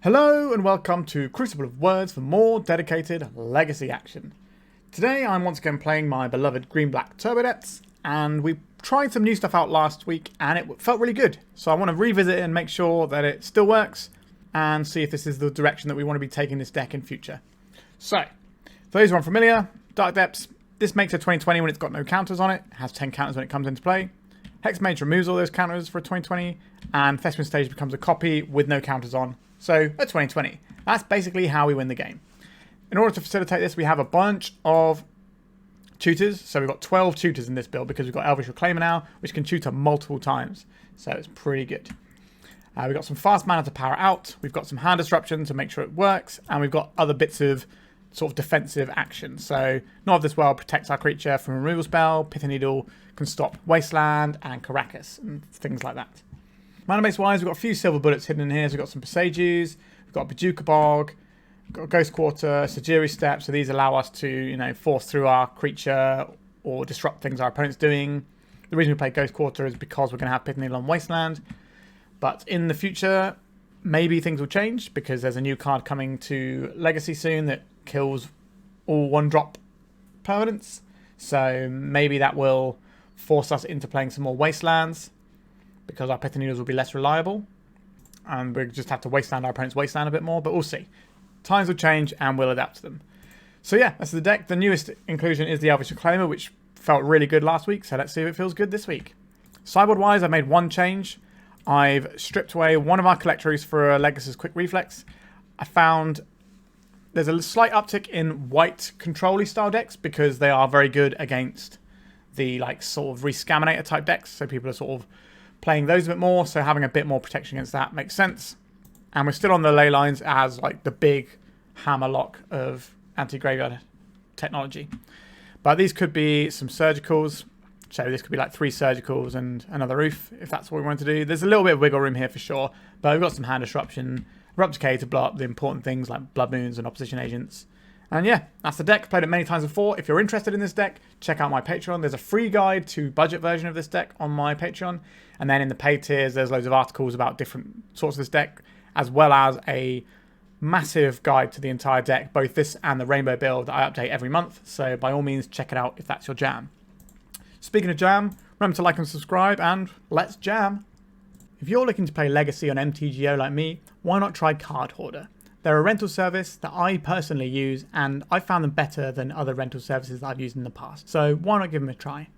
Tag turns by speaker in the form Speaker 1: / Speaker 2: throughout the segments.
Speaker 1: Hello and welcome to Crucible of Words for more dedicated legacy action. Today I'm once again playing my beloved green-black Turbodepths, and we tried some new stuff out last week and it felt really good. So I want to revisit it and make sure that it still works and see if this is the direction that we want to be taking this deck in future. So, for those who aren't familiar, Dark Depths, this makes a 2020 when it's got no counters on it. It has 10 counters when it comes into play. Hexmage removes all those counters for a 2020, and Thespian stage becomes a copy with no counters on. So, a 2020. That's basically how we win the game. In order to facilitate this, we have a bunch of tutors. So we've got 12 tutors in this build because we've got Elvish Reclaimer now, which can tutor multiple times. So it's pretty good. We've got some fast mana to power out. We've got some hand disruption to make sure it works. And we've got other bits of sort of defensive action. So Knot of this World protects our creature from a removal spell. Pithing Needle can stop Wasteland and Caracas and things like that. Mana base wise, we've got a few silver bullets hidden in here. So we've got some Boseijus, we've got Bojuka Bog, we've got Ghost Quarter, Sejiri Steppe. So these allow us to, force through our creature or disrupt things our opponent's doing. The reason we play Ghost Quarter is because we're going to have Pithing Needle on Wasteland. But in the future, maybe things will change because there's a new card coming to Legacy soon that kills all one-drop permanents. So maybe that will force us into playing some more Wastelands, because our Pithing Needles will be less reliable. And we'll just have to wasteland our opponent's wasteland a bit more, but we'll see. Times will change and we'll adapt to them. So yeah, that's the deck. The newest inclusion is the Elvish Reclaimer, which felt really good last week, so let's see if it feels good this week. Sideboard-wise, I made one change. I've stripped away one of our Collector Ouphes for a Legolas Quick Reflex. I found there's a slight uptick in white control-y style decks because they are very good against the sort of Rescaminator type decks, so people are sort of playing those a bit more, so having a bit more protection against that makes sense. And we're still on the Leylines as the big hammer lock of anti-graveyard technology. But these could be some surgicals, so this could be 3 surgicals and another Ouphe, if that's what we want to do. There's a little bit of wiggle room here for sure, but we've got some hand disruption, Abrupt Decay to blow up the important things like Blood Moons and Opposition Agents. And yeah, that's the deck. Played it many times before. If you're interested in this deck, check out my Patreon. There's a free guide to budget version of this deck on my Patreon. And then in the paid tiers, there's loads of articles about different sorts of this deck, as well as a massive guide to the entire deck, both this and the Rainbow build that I update every month. So by all means, check it out if that's your jam. Speaking of jam, remember to like and subscribe, and let's jam. If you're looking to play Legacy on MTGO like me, why not try Card Hoarder? They're a rental service that I personally use, and I found them better than other rental services that I've used in the past. So why not give them a try?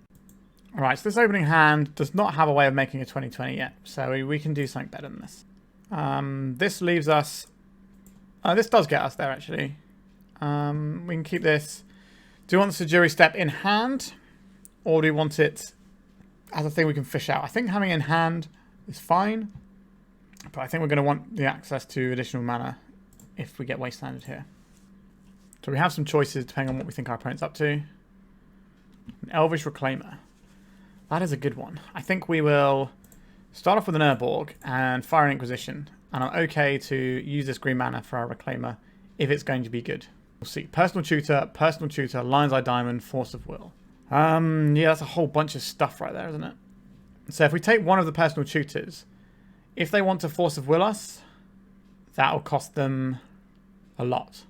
Speaker 1: Alright, so this opening hand does not have a way of making a 2020 yet, so we can do something better than this. This leaves us... this does get us there, actually. We can keep this. Do you want the Sejiri Steppe in hand, or do you want it as a thing we can fish out? I think having it in hand is fine, but I think we're going to want the access to additional mana if we get wastelanded here. So we have some choices depending on what we think our opponent's up to. An Elvish Reclaimer. That is a good one. I think we will start off with an Urborg and fire an Inquisition. And I'm okay to use this green mana for our Reclaimer if it's going to be good. We'll see. Personal Tutor, Lion's Eye Diamond, Force of Will. Yeah, that's a whole bunch of stuff right there, isn't it? So if we take one of the personal tutors, if they want to Force of Will us, that'll cost them a lot.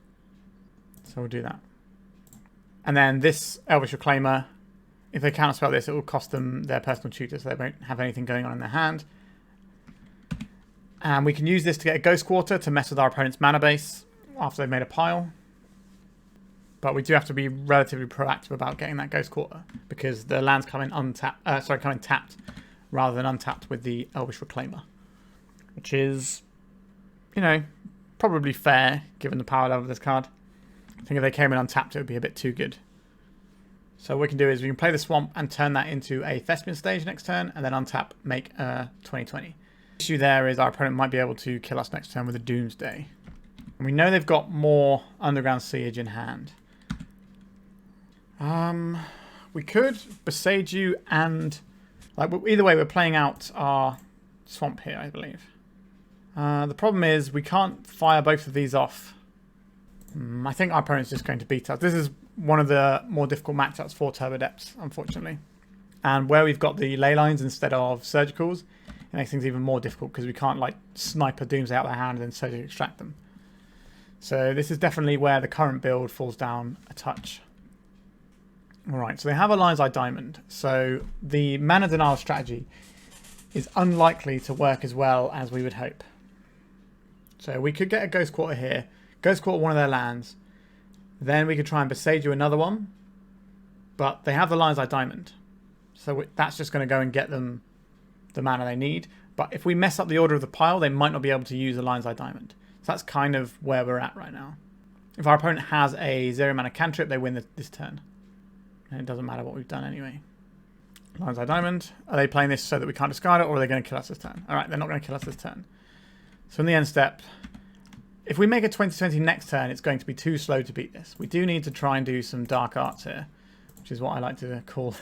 Speaker 1: So we'll do that. And then this Elvish Reclaimer, if they counterspell this, it will cost them their personal tutor, so they won't have anything going on in their hand. And we can use this to get a Ghost Quarter to mess with our opponent's mana base after they've made a pile. But we do have to be relatively proactive about getting that Ghost Quarter, because the lands come in tapped rather than untapped with the Elvish Reclaimer, which is, probably fair given the power level of this card. I think if they came in untapped, it would be a bit too good. So what we can do is we can play the Swamp and turn that into a Thespian stage next turn, and then untap, make a 2020. The issue there is our opponent might be able to kill us next turn with a Doomsday. And we know they've got more Underground Siege in hand. We could Boseiju and... either way, we're playing out our Swamp here, I believe. The problem is we can't fire both of these off. I think our opponent's just going to beat us. This is one of the more difficult matchups for Turbodepths, unfortunately. And where we've got the Leylines instead of Surgicals, It makes things even more difficult because we can't like snipe a Doomsday out of their hand and then surgically extract them. So this is definitely where the current build falls down a touch. Alright, so they have a Lion's Eye Diamond. So the mana denial strategy is unlikely to work as well as we would hope. So we could get a Ghost Quarter here, Ghost Quarter one of their lands, then we could try and Boseiju another one, but they have the Lion's Eye Diamond. So that's just going to go and get them the mana they need. But if we mess up the order of the pile, they might not be able to use the Lion's Eye Diamond. So that's kind of where we're at right now. If our opponent has a 0 mana cantrip, they win this turn. And it doesn't matter what we've done anyway. Lion's Eye Diamond. Are they playing this so that we can't discard it, or are they going to kill us this turn? Alright, they're not going to kill us this turn. So in the end step, if we make a 2020 next turn, it's going to be too slow to beat this. We do need to try and do some dark arts here, which is what I like to call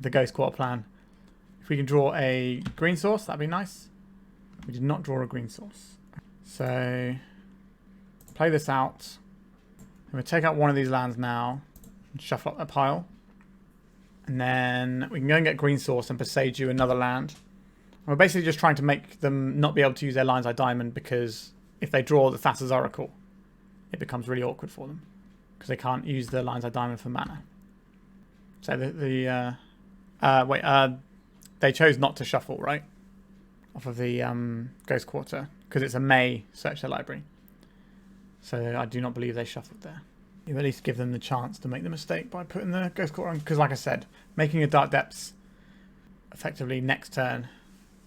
Speaker 1: the Ghost Quarter plan. If we can draw a green source, that'd be nice. We did not draw a green source. So, play this out. I'm going to take out one of these lands now and shuffle up the pile. And then we can go and get green source and Boseiju another land. And we're basically just trying to make them not be able to use their Lion's Eye Diamond, because if they draw the Thassa's Oracle, it becomes really awkward for them because they can't use the Lion's Eye Diamond for mana. So they chose not to shuffle, right? Off of the Ghost Quarter, because it's a May search their library. So I do not believe they shuffled there. You at least give them the chance to make the mistake by putting the Ghost Quarter on, because like I said, making a Dark Depths effectively next turn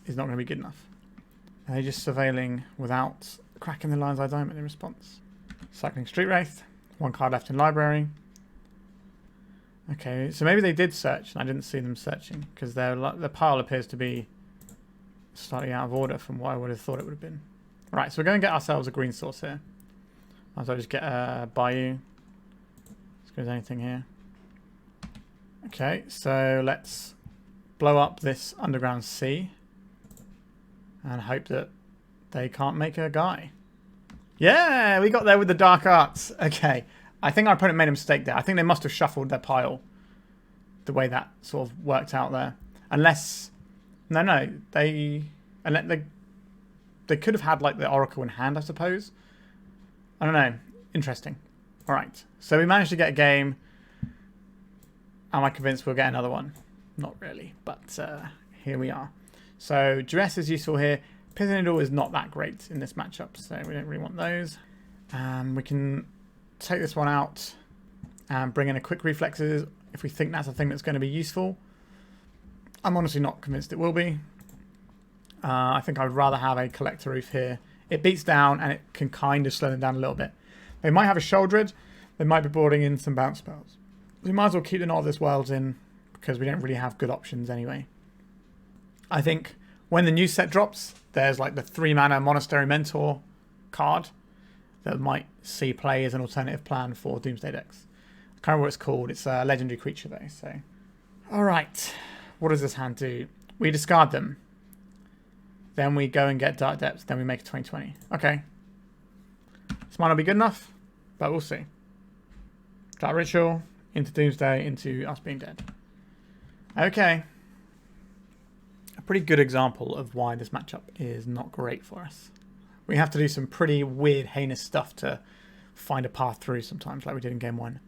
Speaker 1: is not going to be good enough. Are they just surveilling without cracking the Lion's Eye Diamond in response? Cycling Street Wraith, one card left in library. Okay, so maybe they did search and I didn't see them searching, because the pile appears to be slightly out of order from what I would have thought it would have been. Right, so we're going to get ourselves a green source here. Might as well just get a Bayou. As good as anything here. Okay, so let's blow up this underground sea and hope that they can't make a guy. Yeah, we got there with the dark arts. Okay, I think our opponent made a mistake there. I think they must have shuffled their pile the way that sort of worked out there. Unless, no, they could have had like the Oracle in hand, I suppose. I don't know. Interesting. All right, so we managed to get a game. Am I convinced we'll get another one? Not really, but here we are. So Duress is useful here. Pithing Needle is not that great in this matchup, so we don't really want those. We can take this one out and bring in a quick Reflexes if we think that's a thing that's going to be useful. I'm honestly not convinced it will be. I think I'd rather have a Collector Ouphe here. It beats down and it can kind of slow them down a little bit. They might have a Shouldered. They might be boarding in some bounce spells. We might as well keep the Knot of this Worlds in, because we don't really have good options anyway. I think when the new set drops, there's like the 3 mana Monastery Mentor card that might see play as an alternative plan for Doomsday decks. I can't remember what it's called. It's a legendary creature though. So, all right, what does this hand do? We discard them. Then we go and get Dark Depths. Then we make a 2020. Okay. This might not be good enough, but we'll see. Dark Ritual into Doomsday into us being dead. Okay. A pretty good example of why this matchup is not great for us. We have to do some pretty weird, heinous stuff to find a path through sometimes, like we did in game 1.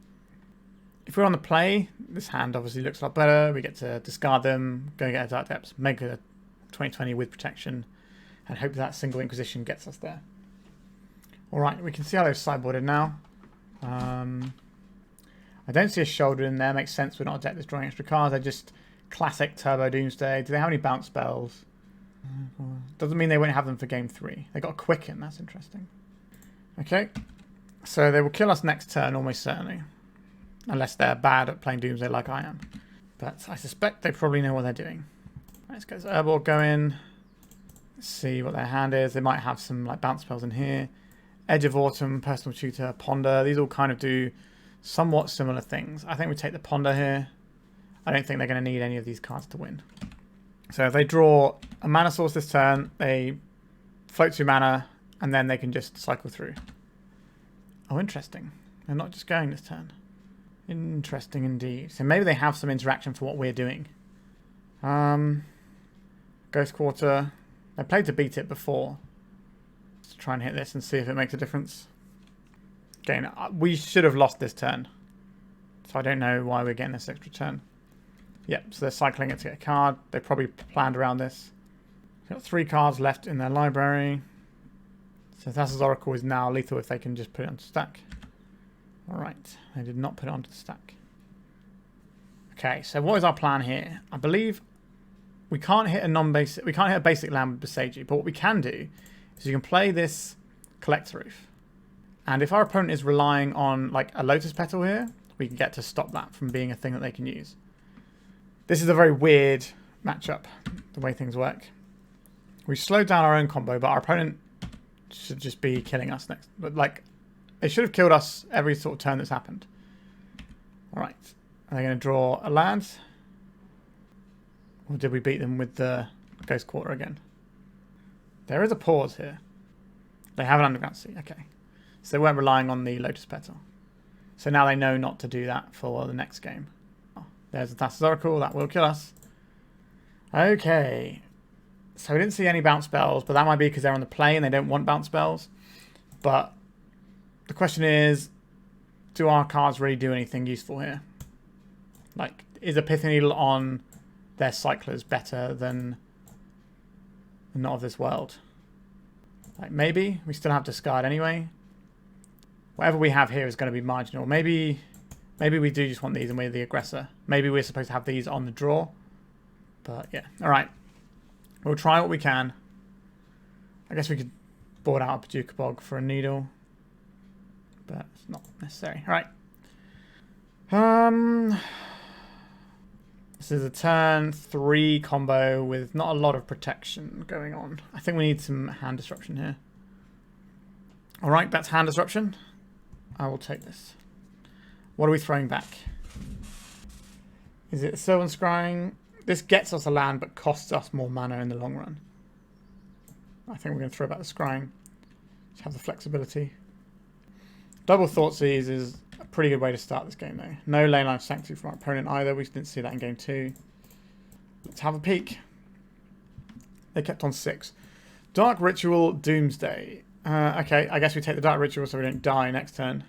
Speaker 1: If we're on the play, this hand obviously looks a lot better. We get to discard them, go get a Dark Depths, make a 2020 with protection, and hope that single Inquisition gets us there. Alright, we can see how they've sideboarded now. I don't see a Shoulder in there. Makes sense. We're not a deck that's drawing extra cards. They're just classic Turbo Doomsday. Do they have any bounce spells? Doesn't mean they won't have them for game 3. They got a Quicken. That's interesting. Okay. So they will kill us next turn, almost certainly. Unless they're bad at playing Doomsday like I am. But I suspect they probably know what they're doing. Let's get this Urborg going. Let's see what their hand is. They might have some like bounce spells in here. Edge of Autumn, Personal Tutor, Ponder. These all kind of do somewhat similar things. I think we take the Ponder here. I don't think they're going to need any of these cards to win. So if they draw a mana source this turn, they float 2 mana, and then they can just cycle through. Oh, interesting. They're not just going this turn. Interesting indeed. So maybe they have some interaction for what we're doing. Ghost Quarter. I played to beat it before. Let's try and hit this and see if it makes a difference. Again, we should have lost this turn. So I don't know why we're getting this extra turn. Yep, so they're cycling it to get a card. They probably planned around this. They've got 3 cards left in their library. So Thassa's Oracle is now lethal if they can just put it onto stack. Alright, they did not put it onto the stack. Okay, so what is our plan here? I believe we can't hit a non-basic, we can't hit a basic land with Boseiju, but what we can do is you can play this Collector Ouphe. And if our opponent is relying on like a Lotus Petal here, we can get to stop that from being a thing that they can use. This is a very weird matchup, the way things work. We slowed down our own combo, but our opponent should just be killing us next. But like, they should have killed us every sort of turn that's happened. Alright. Are they going to draw a land? Or did we beat them with the Ghost Quarter again? There is a pause here. They have an Underground Sea. Okay. So they weren't relying on the Lotus Petal. So now they know not to do that for the next game. Oh, there's the Thassa's Oracle. That will kill us. Okay. So we didn't see any bounce spells, but that might be because they're on the play and they don't want bounce spells. But the question is, do our cards really do anything useful here? Like, is a Pithing Needle on their cyclers better than Not of This World? Like, maybe. We still have discard anyway. Whatever we have here is going to be marginal. Maybe we do just want these and we're the aggressor. Maybe we're supposed to have these on the draw. But yeah, alright. We'll try what we can. I guess we could board out a Bojuka Bog for a needle. But it's not necessary. Alright. This is a turn 3 combo with not a lot of protection going on. I think we need some hand disruption here. Alright, that's hand disruption. I will take this. What are we throwing back? Is it Sylvan Scrying? This gets us a land but costs us more mana in the long run. I think we're going to throw back the Scrying. Just have the flexibility. Double Thoughtseize is a pretty good way to start this game though. No Leyline Sanctuary from our opponent either. We didn't see that in game 2. Let's have a peek. They kept on 6. Dark Ritual Doomsday. Okay, I guess we take the Dark Ritual so we don't die next turn.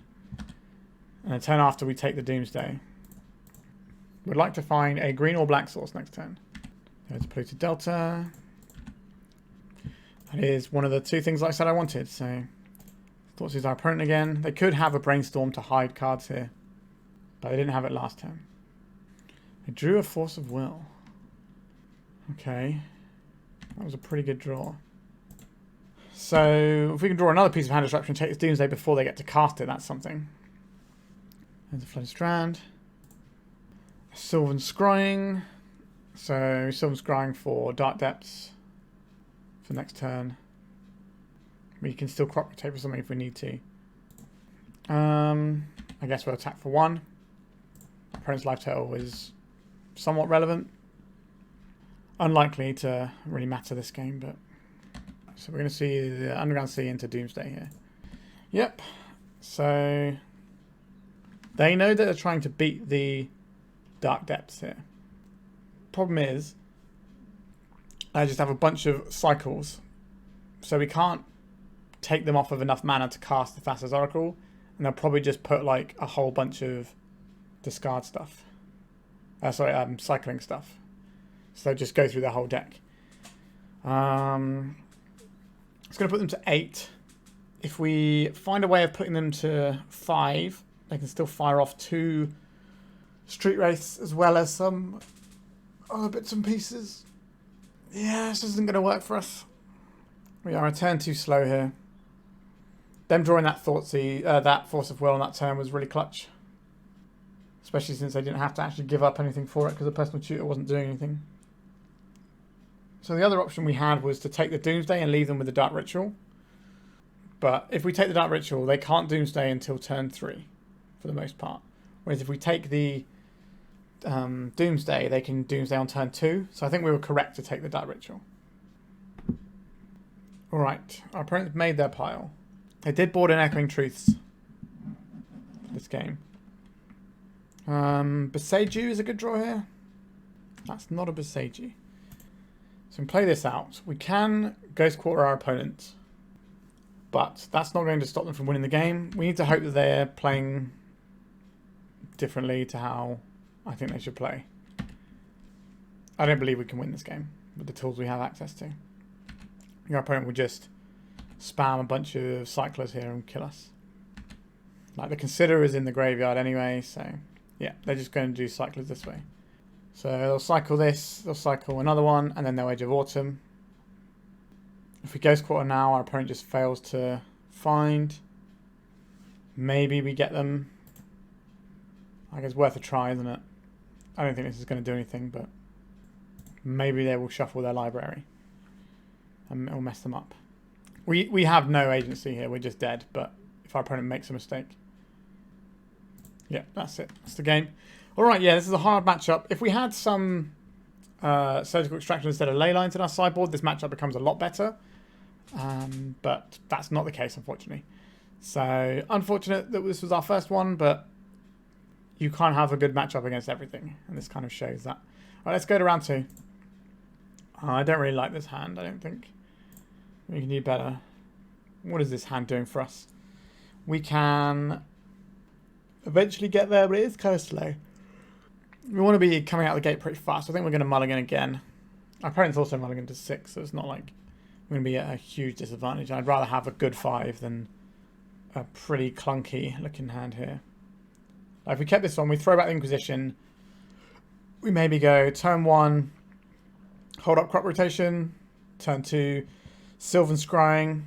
Speaker 1: And the turn after we take the Doomsday. We'd like to find a green or black source next turn. There's a Polluted Delta. That is one of the 2 things I said I wanted, so Thoughtseize our opponent again. They could have a Brainstorm to hide cards here, but they didn't have it last time. They drew a Force of Will. Okay. That was a pretty good draw. So if we can draw another piece of hand disruption and take this Doomsday before they get to cast it, that's something. There's a Flooded Strand. Sylvan Scrying. So Sylvan Scrying for Dark Depths for next turn. We can still crop rotate for something if we need to. I guess we'll attack for 1. Our opponent's life total is somewhat relevant. Unlikely to really matter this game, but so we're going to see the Underground Sea into Doomsday here. Yep. So they know that they're trying to beat the Dark Depths here. Problem is, I just have a bunch of cycles, so we can't take them off of enough mana to cast the Thassa's Oracle, and they'll probably just put like a whole bunch of discard stuff. Cycling stuff. So they'll just go through the whole deck. It's going to put them to 8. If we find a way of putting them to 5, they can still fire off 2 Street Wraiths as well as some other bits and pieces. Yeah, this isn't going to work for us. We are a turn too slow here. Them drawing that Thoughtseize, that Force of Will on that turn was really clutch. Especially since they didn't have to actually give up anything for it because the personal tutor wasn't doing anything. So the other option we had was to take the Doomsday and leave them with the Dark Ritual. But if we take the Dark Ritual, they can't Doomsday until turn 3 for the most part. Whereas if we take the Doomsday, they can Doomsday on turn 2. So I think we were correct to take the Dark Ritual. Alright, our opponents made their pile. They did board in Echoing Truths this game. Boseiju is a good draw here. That's not a Boseiju. So we can play this out. We can Ghost Quarter our opponent, but that's not going to stop them from winning the game. We need to hope that they're playing differently to how I think they should play. I don't believe we can win this game with the tools we have access to. Your opponent will just spam a bunch of cyclers here and kill us. Like, the Consider is in the graveyard anyway, so yeah, they're just going to do cyclers this way. So they'll cycle this, they'll cycle another one, and then they'll Age of Autumn. If we Ghost Quarter now, our opponent just fails to find. Maybe we get them. I guess worth a try, isn't it? I don't think this is going to do anything, but maybe they will shuffle their library and it'll mess them up. We have no agency here, we're just dead, but if our opponent makes a mistake. Yeah, that's it. That's the game. Alright, yeah, this is a hard matchup. If we had some Surgical Extraction instead of Leylines in our sideboard, this matchup becomes a lot better. But that's not the case, unfortunately. So, unfortunate that this was our first one, but you can't have a good matchup against everything. And this kind of shows that. Alright, let's go to round 2. I don't really like this hand, I don't think. We can do better. What is this hand doing for us? We can eventually get there, but it is kind of slow. We want to be coming out of the gate pretty fast. I think we're going to mulligan again. Our opponent's also mulligan to 6, so it's not like we're going to be at a huge disadvantage. I'd rather have a good 5 than a pretty clunky looking hand here. If we kept this on, we throw back the Inquisition. We maybe go turn 1, hold up crop rotation. Turn 2, Sylvan Scrying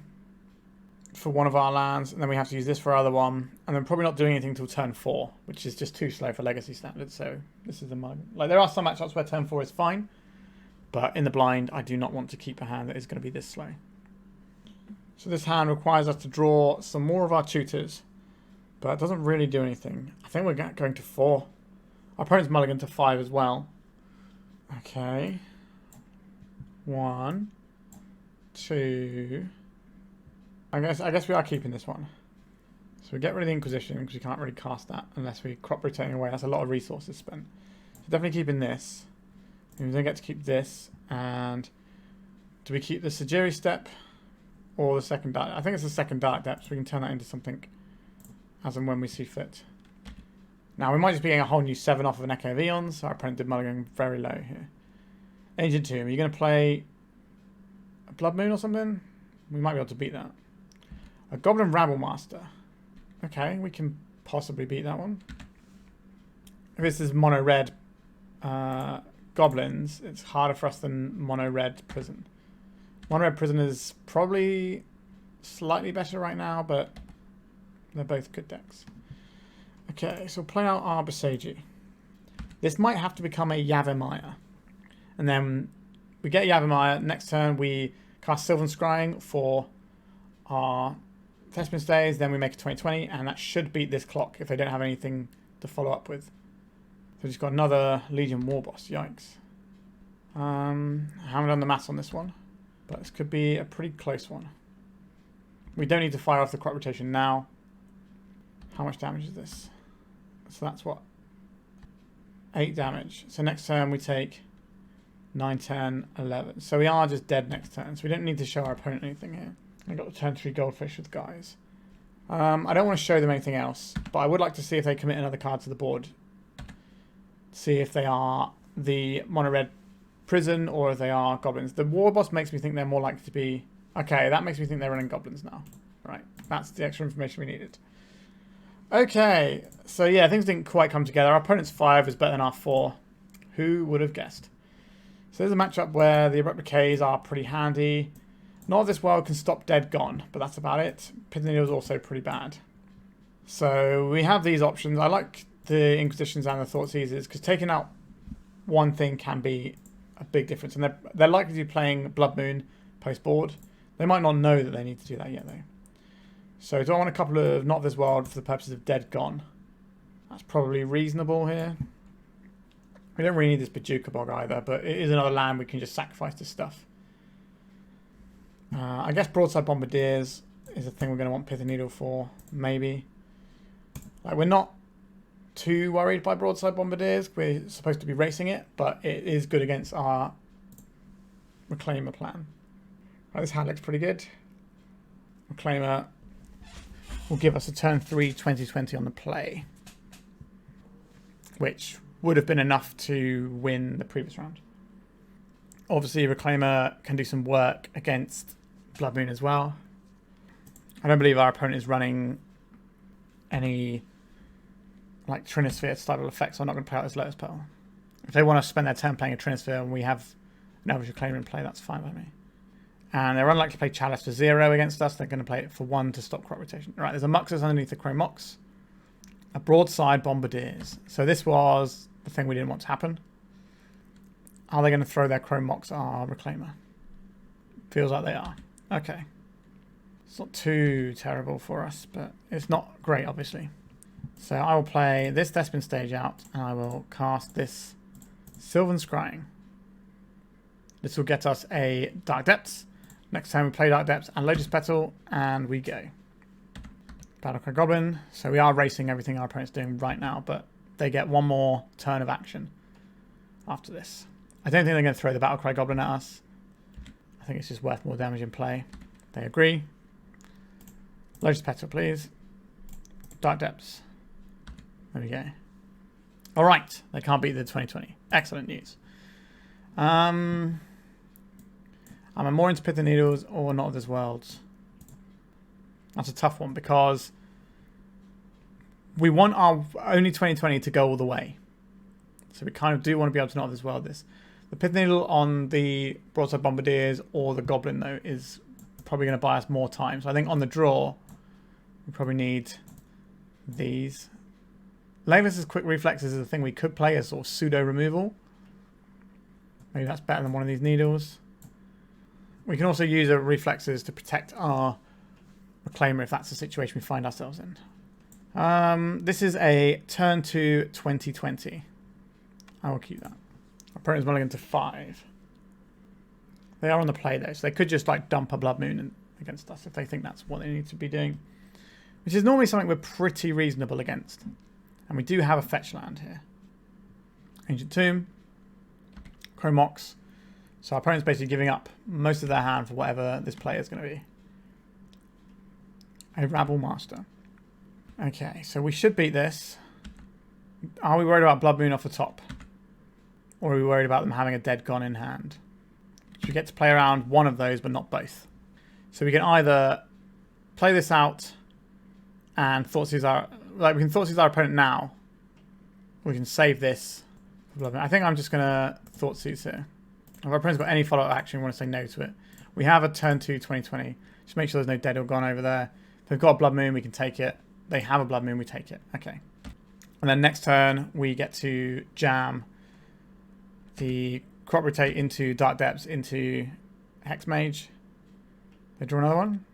Speaker 1: for one of our lands, and then we have to use this for our other one, and then probably not doing anything until turn 4, which is just too slow for Legacy standards. So this is the moment. Like, there are some matchups where turn 4 is fine, but in the blind, I do not want to keep a hand that is going to be this slow. So this hand requires us to draw some more of our tutors, but it doesn't really do anything. I think we're going to 4. Our opponent's mulligan to 5 as well. Okay. 1, 2. I guess we are keeping this one. So we get rid of the Inquisition because we can't really cast that unless we crop rotating away. That's a lot of resources spent. So definitely keeping this. And we then get to keep this. And do we keep the Sejiri Steppe or the second Dark? I think it's the second Dark Depth, so we can turn that into something as and when we see fit. Now we might just be getting a whole new 7 off of an Echo of Eons. So our opponent did mulligan very low here. Ancient Tomb. Are you going to play a Blood Moon or something? We might be able to beat that. A Goblin Rabblemaster. Okay, we can possibly beat that one. If this is mono red goblins, it's harder for us than mono red prison. Mono red prison is probably slightly better right now, but they're both good decks. Okay, so we'll play out our Boseiju. This might have to become a Yavimaya. And then we get Yavimaya. Next turn we cast Sylvan Scrying for our Thespian stays, then we make a 20/20, and that should beat this clock if they don't have anything to follow up with. So we just got another Legion War Boss, yikes. I haven't done the maths on this one, but this could be a pretty close one. We don't need to fire off the crop rotation now. How much damage is this? So that's what? 8 damage. So next turn we take 9, 10, 11. So we are just dead next turn, so we don't need to show our opponent anything here. I got the turn 3 Goldfish with guys. I don't want to show them anything else, but I would like to see if they commit another card to the board. See if they are the mono-red prison or if they are goblins. The War Boss makes me think they're more likely to be... Okay, that makes me think they're running goblins now. Right, that's the extra information we needed. Okay, so yeah, things didn't quite come together. Our opponent's 5 is better than our 4. Who would have guessed? So there's a matchup where the Abrupt Decays are pretty handy. Not of this world can stop Dead Gone, but that's about it. Pithing Needle is also pretty bad. So we have these options. I like the Inquisitions and the Thoughtseizes because taking out one thing can be a big difference. And they're likely to be playing Blood Moon post-board. They might not know that they need to do that yet, though. So do I want a couple of Not of This World for the purposes of Dead Gone? That's probably reasonable here. We don't really need this Bojuka Bog either, but it is another land we can just sacrifice to stuff. I guess Broadside Bombardiers is a thing we're going to want Pithing Needle for, maybe. Like, we're not too worried by Broadside Bombardiers. We're supposed to be racing it, but it is good against our Reclaimer plan. Right, this hand looks pretty good. Reclaimer will give us a turn 3 2020 on the play, which would have been enough to win the previous round. Obviously, Reclaimer can do some work against Blood Moon as well. I don't believe our opponent is running any like Trinisphere style effects, so I'm not going to play out this Lotus Petal. If they want to spend their turn playing a Trinisphere and we have an Elvish Reclaimer in play, that's fine by me. And they're unlikely to play Chalice for 0 against us. They're going to play it for 1 to stop crop rotation. Right, there's a Muxus underneath the Chrome Mox. A Broadside Bombardiers. So this was the thing we didn't want to happen. Are they going to throw their Chrome Mox at our Reclaimer? Feels like they are. Okay. It's not too terrible for us, but it's not great, obviously. So I will play this Thespian stage out, and I will cast this Sylvan Scrying. This will get us a Dark Depths. Next time we play Dark Depths and Lotus Petal, and we go. Battlecry Goblin. So we are racing everything our opponent's doing right now, but they get one more turn of action after this. I don't think they're going to throw the Battlecry Goblin at us. I think it's just worth more damage in play. They agree. Lotus Petal, please. Dark Depths. There we go. Alright, they can't beat the 2020. Excellent news. Am I more into Pithing Needles or Not of This World? That's a tough one because we want our only 2020 to go all the way. So we kind of do want to be able to Not of This World this. The Pithing Needle on the Broadside Bombardiers or the Goblin, though, is probably going to buy us more time. So I think on the draw, we probably need these. Legolas' Quick Reflexes is a thing we could play as sort of pseudo removal. Maybe that's better than one of these needles. We can also use a Reflexes to protect our Reclaimer if that's the situation we find ourselves in. This is a turn 2 2020. I will keep that. Our opponent's mulligan to 5. They are on the play though, so they could just like dump a Blood Moon against us if they think that's what they need to be doing. Which is normally something we're pretty reasonable against. And we do have a fetch land here. Ancient Tomb. Chrome Mox. So our opponent's basically giving up most of their hand for whatever this player is going to be. A Rabble Master. Okay, so we should beat this. Are we worried about Blood Moon off the top? Or are we worried about them having a dead gone in hand? So we get to play around one of those, but not both. So we can either play this out and Thoughtseize our... Like, we can Thoughtseize our opponent now. We can save this. I think I'm just going to Thoughtseize here. If our opponent's got any follow-up action, we want to say no to it. We have a turn 2 2020. Just make sure there's no dead or gone over there. If they've got a Blood Moon, we can take it. They have a Blood Moon, we take it. Okay. And then next turn, we get to jam the Crop Rotate into Dark Depths into Hexmage. They draw another one?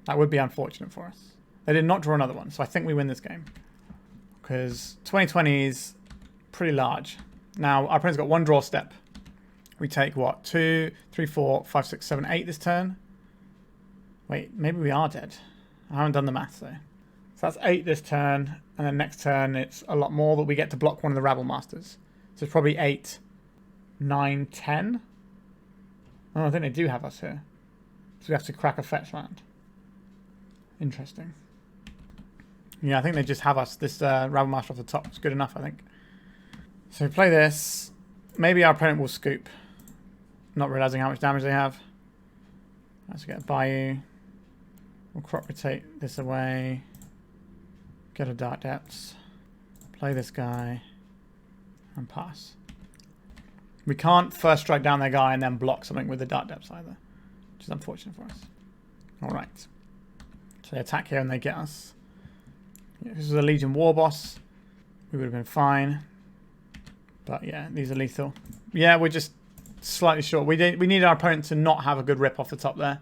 Speaker 1: That would be unfortunate for us. They did not draw another one, so I think we win this game. Because 2020 is pretty large. Now, our opponent's got one draw step. We take, what, 2, 3, 4, 5, 6, 7, 8 this turn? Wait, maybe we are dead. I haven't done the math, though. So that's 8 this turn, and then next turn it's a lot more, but we get to block one of the Rabble Masters. So it's probably 8, 9, 10. Oh, I think they do have us here. So we have to crack a fetch land. Interesting. Yeah, I think they just have us. This Rabble Master off the top is good enough, I think. So we play this. Maybe our opponent will scoop. Not realizing how much damage they have. Let's get a Bayou. We'll crop rotate this away. Get a Dark Depths. Play this guy. And pass. We can't first strike down their guy and then block something with the Dark Depths either. Which is unfortunate for us. Alright. So they attack here and they get us. Yeah, if this was a Legion War Boss, we would have been fine. But yeah, these are lethal. Yeah, we're just slightly short. We need our opponent to not have a good rip off the top there.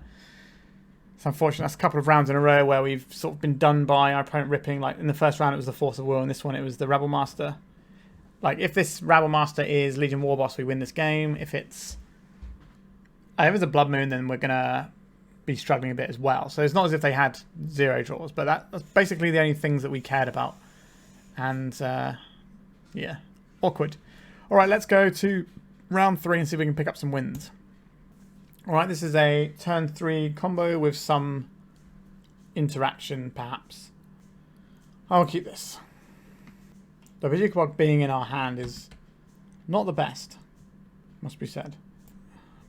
Speaker 1: It's unfortunate. That's a couple of rounds in a row where we've sort of been done by our opponent ripping. Like in the first round it was the Force of Will, and this one it was the Rabble Master. Like if this Rabble Master is Legion War Boss, we win this game. If it's a Blood Moon, then we're gonna be struggling a bit as well. So it's not as if they had 0 draws, but that's basically the only things that we cared about. And yeah, awkward. All right, let's go to round 3 and see if we can pick up some wins. Alright, this is a turn 3 combo with some interaction, perhaps. I'll keep this. The Bojuka Bog being in our hand is not the best, must be said.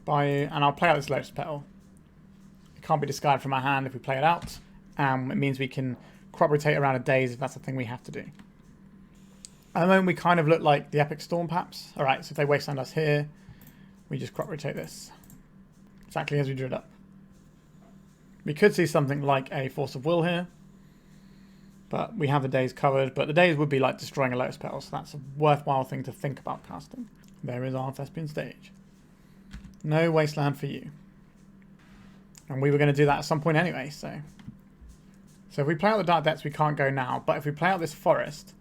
Speaker 1: Bayou, and I'll play out this Lotus Petal. It can't be discarded from our hand if we play it out. It means we can crop rotate around a daze if that's the thing we have to do. At the moment we kind of look like the Epic Storm perhaps. Alright, so if they wasteland us here, we just crop rotate this. Exactly as we drew it up. We could see something like a Force of Will here. But we have the daze covered. But the daze would be like destroying a Lotus Petal, so that's a worthwhile thing to think about casting. There is our Thespian stage. No wasteland for you. And we were going to do that at some point anyway, so if we play out the Dark Depths, we can't go now. But if we play out this forest,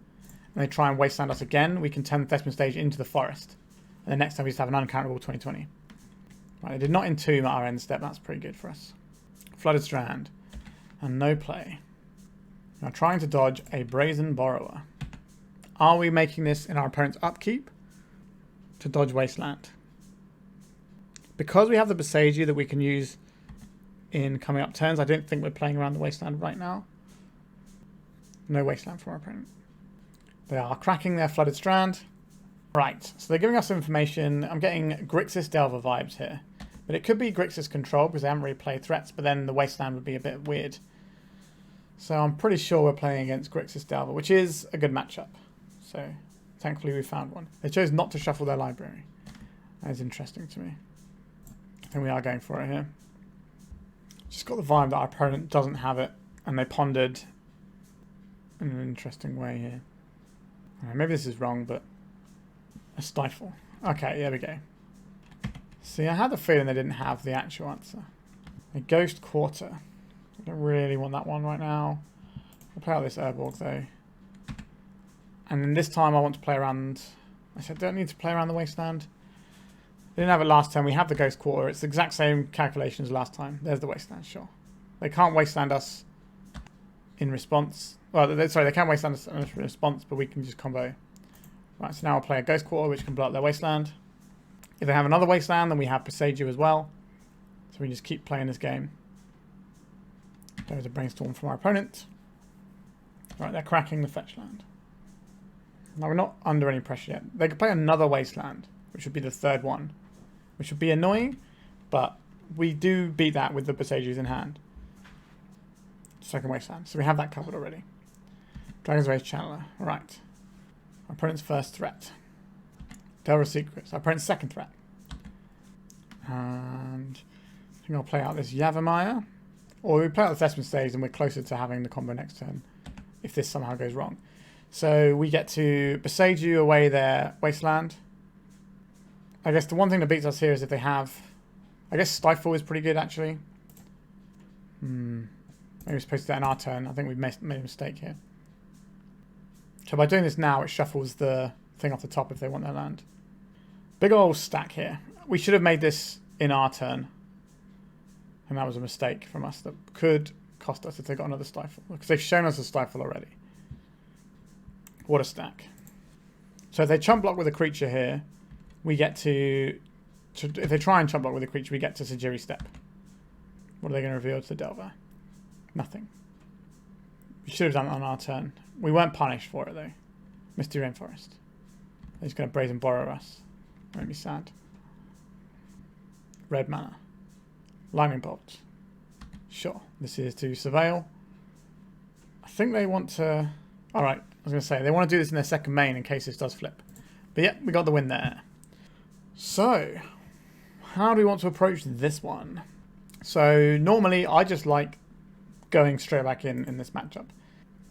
Speaker 1: and they try and wasteland us again, we can turn the Thespian stage into the forest. And the next time we just have an uncounterable 20/20. Right, they did not entomb at our end step. That's pretty good for us. Flooded Strand. And no play. Now trying to dodge a Brazen Borrower. Are we making this in our opponent's upkeep to dodge Wasteland? Because we have the Boseiju that we can use in coming up turns, I don't think we're playing around the Wasteland right now. No Wasteland from our opponent. They are cracking their Flooded Strand. Right, so they're giving us some information. I'm getting Grixis Delver vibes here. But it could be Grixis Control because they haven't really played threats, but then the Wasteland would be a bit weird. So I'm pretty sure we're playing against Grixis Delver, which is a good matchup. So thankfully we found one. They chose not to shuffle their library. That is interesting to me. I think we are going for it here. Just got the vibe that our opponent doesn't have it, and they pondered in an interesting way here. Maybe this is wrong, but a Stifle. Okay, there we go. See, I had the feeling they didn't have the actual answer. A Ghost Quarter. I don't really want that one right now. I'll play out this Urborg though. And then this time I want to play around... I said, don't need to play around the Wasteland. They didn't have it last time. We have the Ghost Quarter. It's the exact same calculation as last time. There's the Wasteland, sure. They can't Wasteland us in response. Well, sorry, they can't Wasteland us in response, but we can just combo. Right, so now I'll play a Ghost Quarter, which can blow up their Wasteland. If they have another Wasteland, then we have Boseiju as well. So we just keep playing this game. There's a Brainstorm from our opponent. Right, they're cracking the fetch land. Now we're not under any pressure yet. They could play another Wasteland, which would be the third one, which would be annoying, but we do beat that with the Boseijus in hand. Second Wasteland, so we have that covered already. Dragon's Rage Channeler, right. Our opponent's first threat. Delver Secrets, our opponent's second threat. And I think I'll play out this Yavimaya. Or we play out the Thespian stage and we're closer to having the combo next turn if this somehow goes wrong. So we get to Boseiju away their Wasteland. I guess the one thing that beats us here is if they have... I guess Stifle is pretty good actually. Maybe we're supposed to do that in our turn. I think we've made a mistake here. So by doing this now, it shuffles the thing off the top if they want their land. Big old stack here. We should have made this in our turn. And that was a mistake from us that could cost us if they got another Stifle. Because they've shown us a Stifle already. What a stack. So if they chump block with a creature here, we get to if they try and chump block with a creature, we get to Sejiri Steppe. What are they going to reveal to the Delver? Nothing. We should have done it on our turn. We weren't punished for it though. Misty Rainforest. They're just going to Brazen Borrow us. Make me sad. Red mana. Lightning Bolt. Sure. This is to Surveil. I think they want to... Alright, I was going to say, they want to do this in their second main in case this does flip. But yeah, we got the win there. So, how do we want to approach this one? So, normally I just like going straight back in this matchup.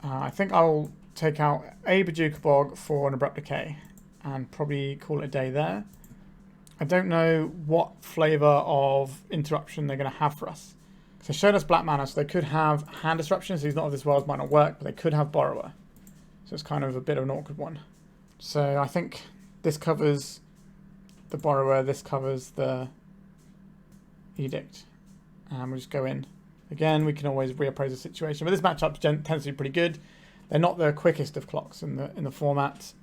Speaker 1: I think I'll take out a Bojuka Bog for an Abrupt Decay and probably call it a day there. I don't know what flavour of interruption they're going to have for us. So they showed us black mana, so they could have hand disruption, so He's Not of This World might not work, but they could have Borrower. So it's kind of a bit of an awkward one. So I think this covers the Borrower, this covers the Edict. And we'll just go in. Again, we can always reappraise the situation, but this matchup tends to be pretty good. They're not the quickest of clocks in the format,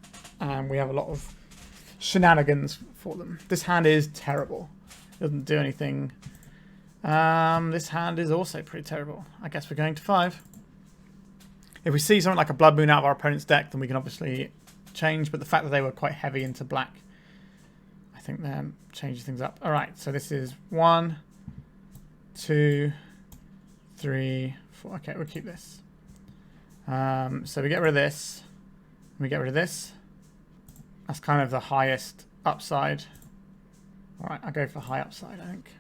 Speaker 1: and we have a lot of shenanigans for them. This hand is terrible. Doesn't do anything. This hand is also pretty terrible. I guess we're going to 5. If we see something like a Blood Moon out of our opponent's deck, then we can obviously change. But the fact that they were quite heavy into black, I think that changes things up. All right, so this is 1, 2, 3, 4. Okay, we'll keep this. So we get rid of this. And we get rid of this. That's kind of the highest upside. All right, I'll go for high upside, I think.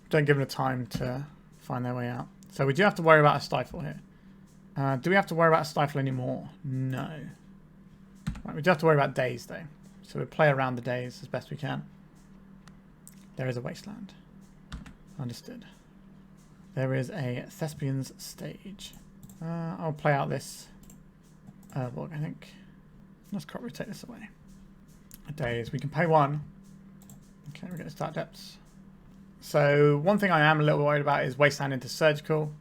Speaker 1: Don't give them the time to find their way out. So we do have to worry about a stifle here. Do we have to worry about a stifle anymore? No. Right, we do have to worry about days, though. So we'll play around the days as best we can. There is a wasteland. Understood. There is a Thespian's stage. I'll play out this Urborg, I think. Let's crop rotate this away. Days. We can pay 1. Okay, we're going to start depths. So one thing I am a little worried about is wasteland into surgical.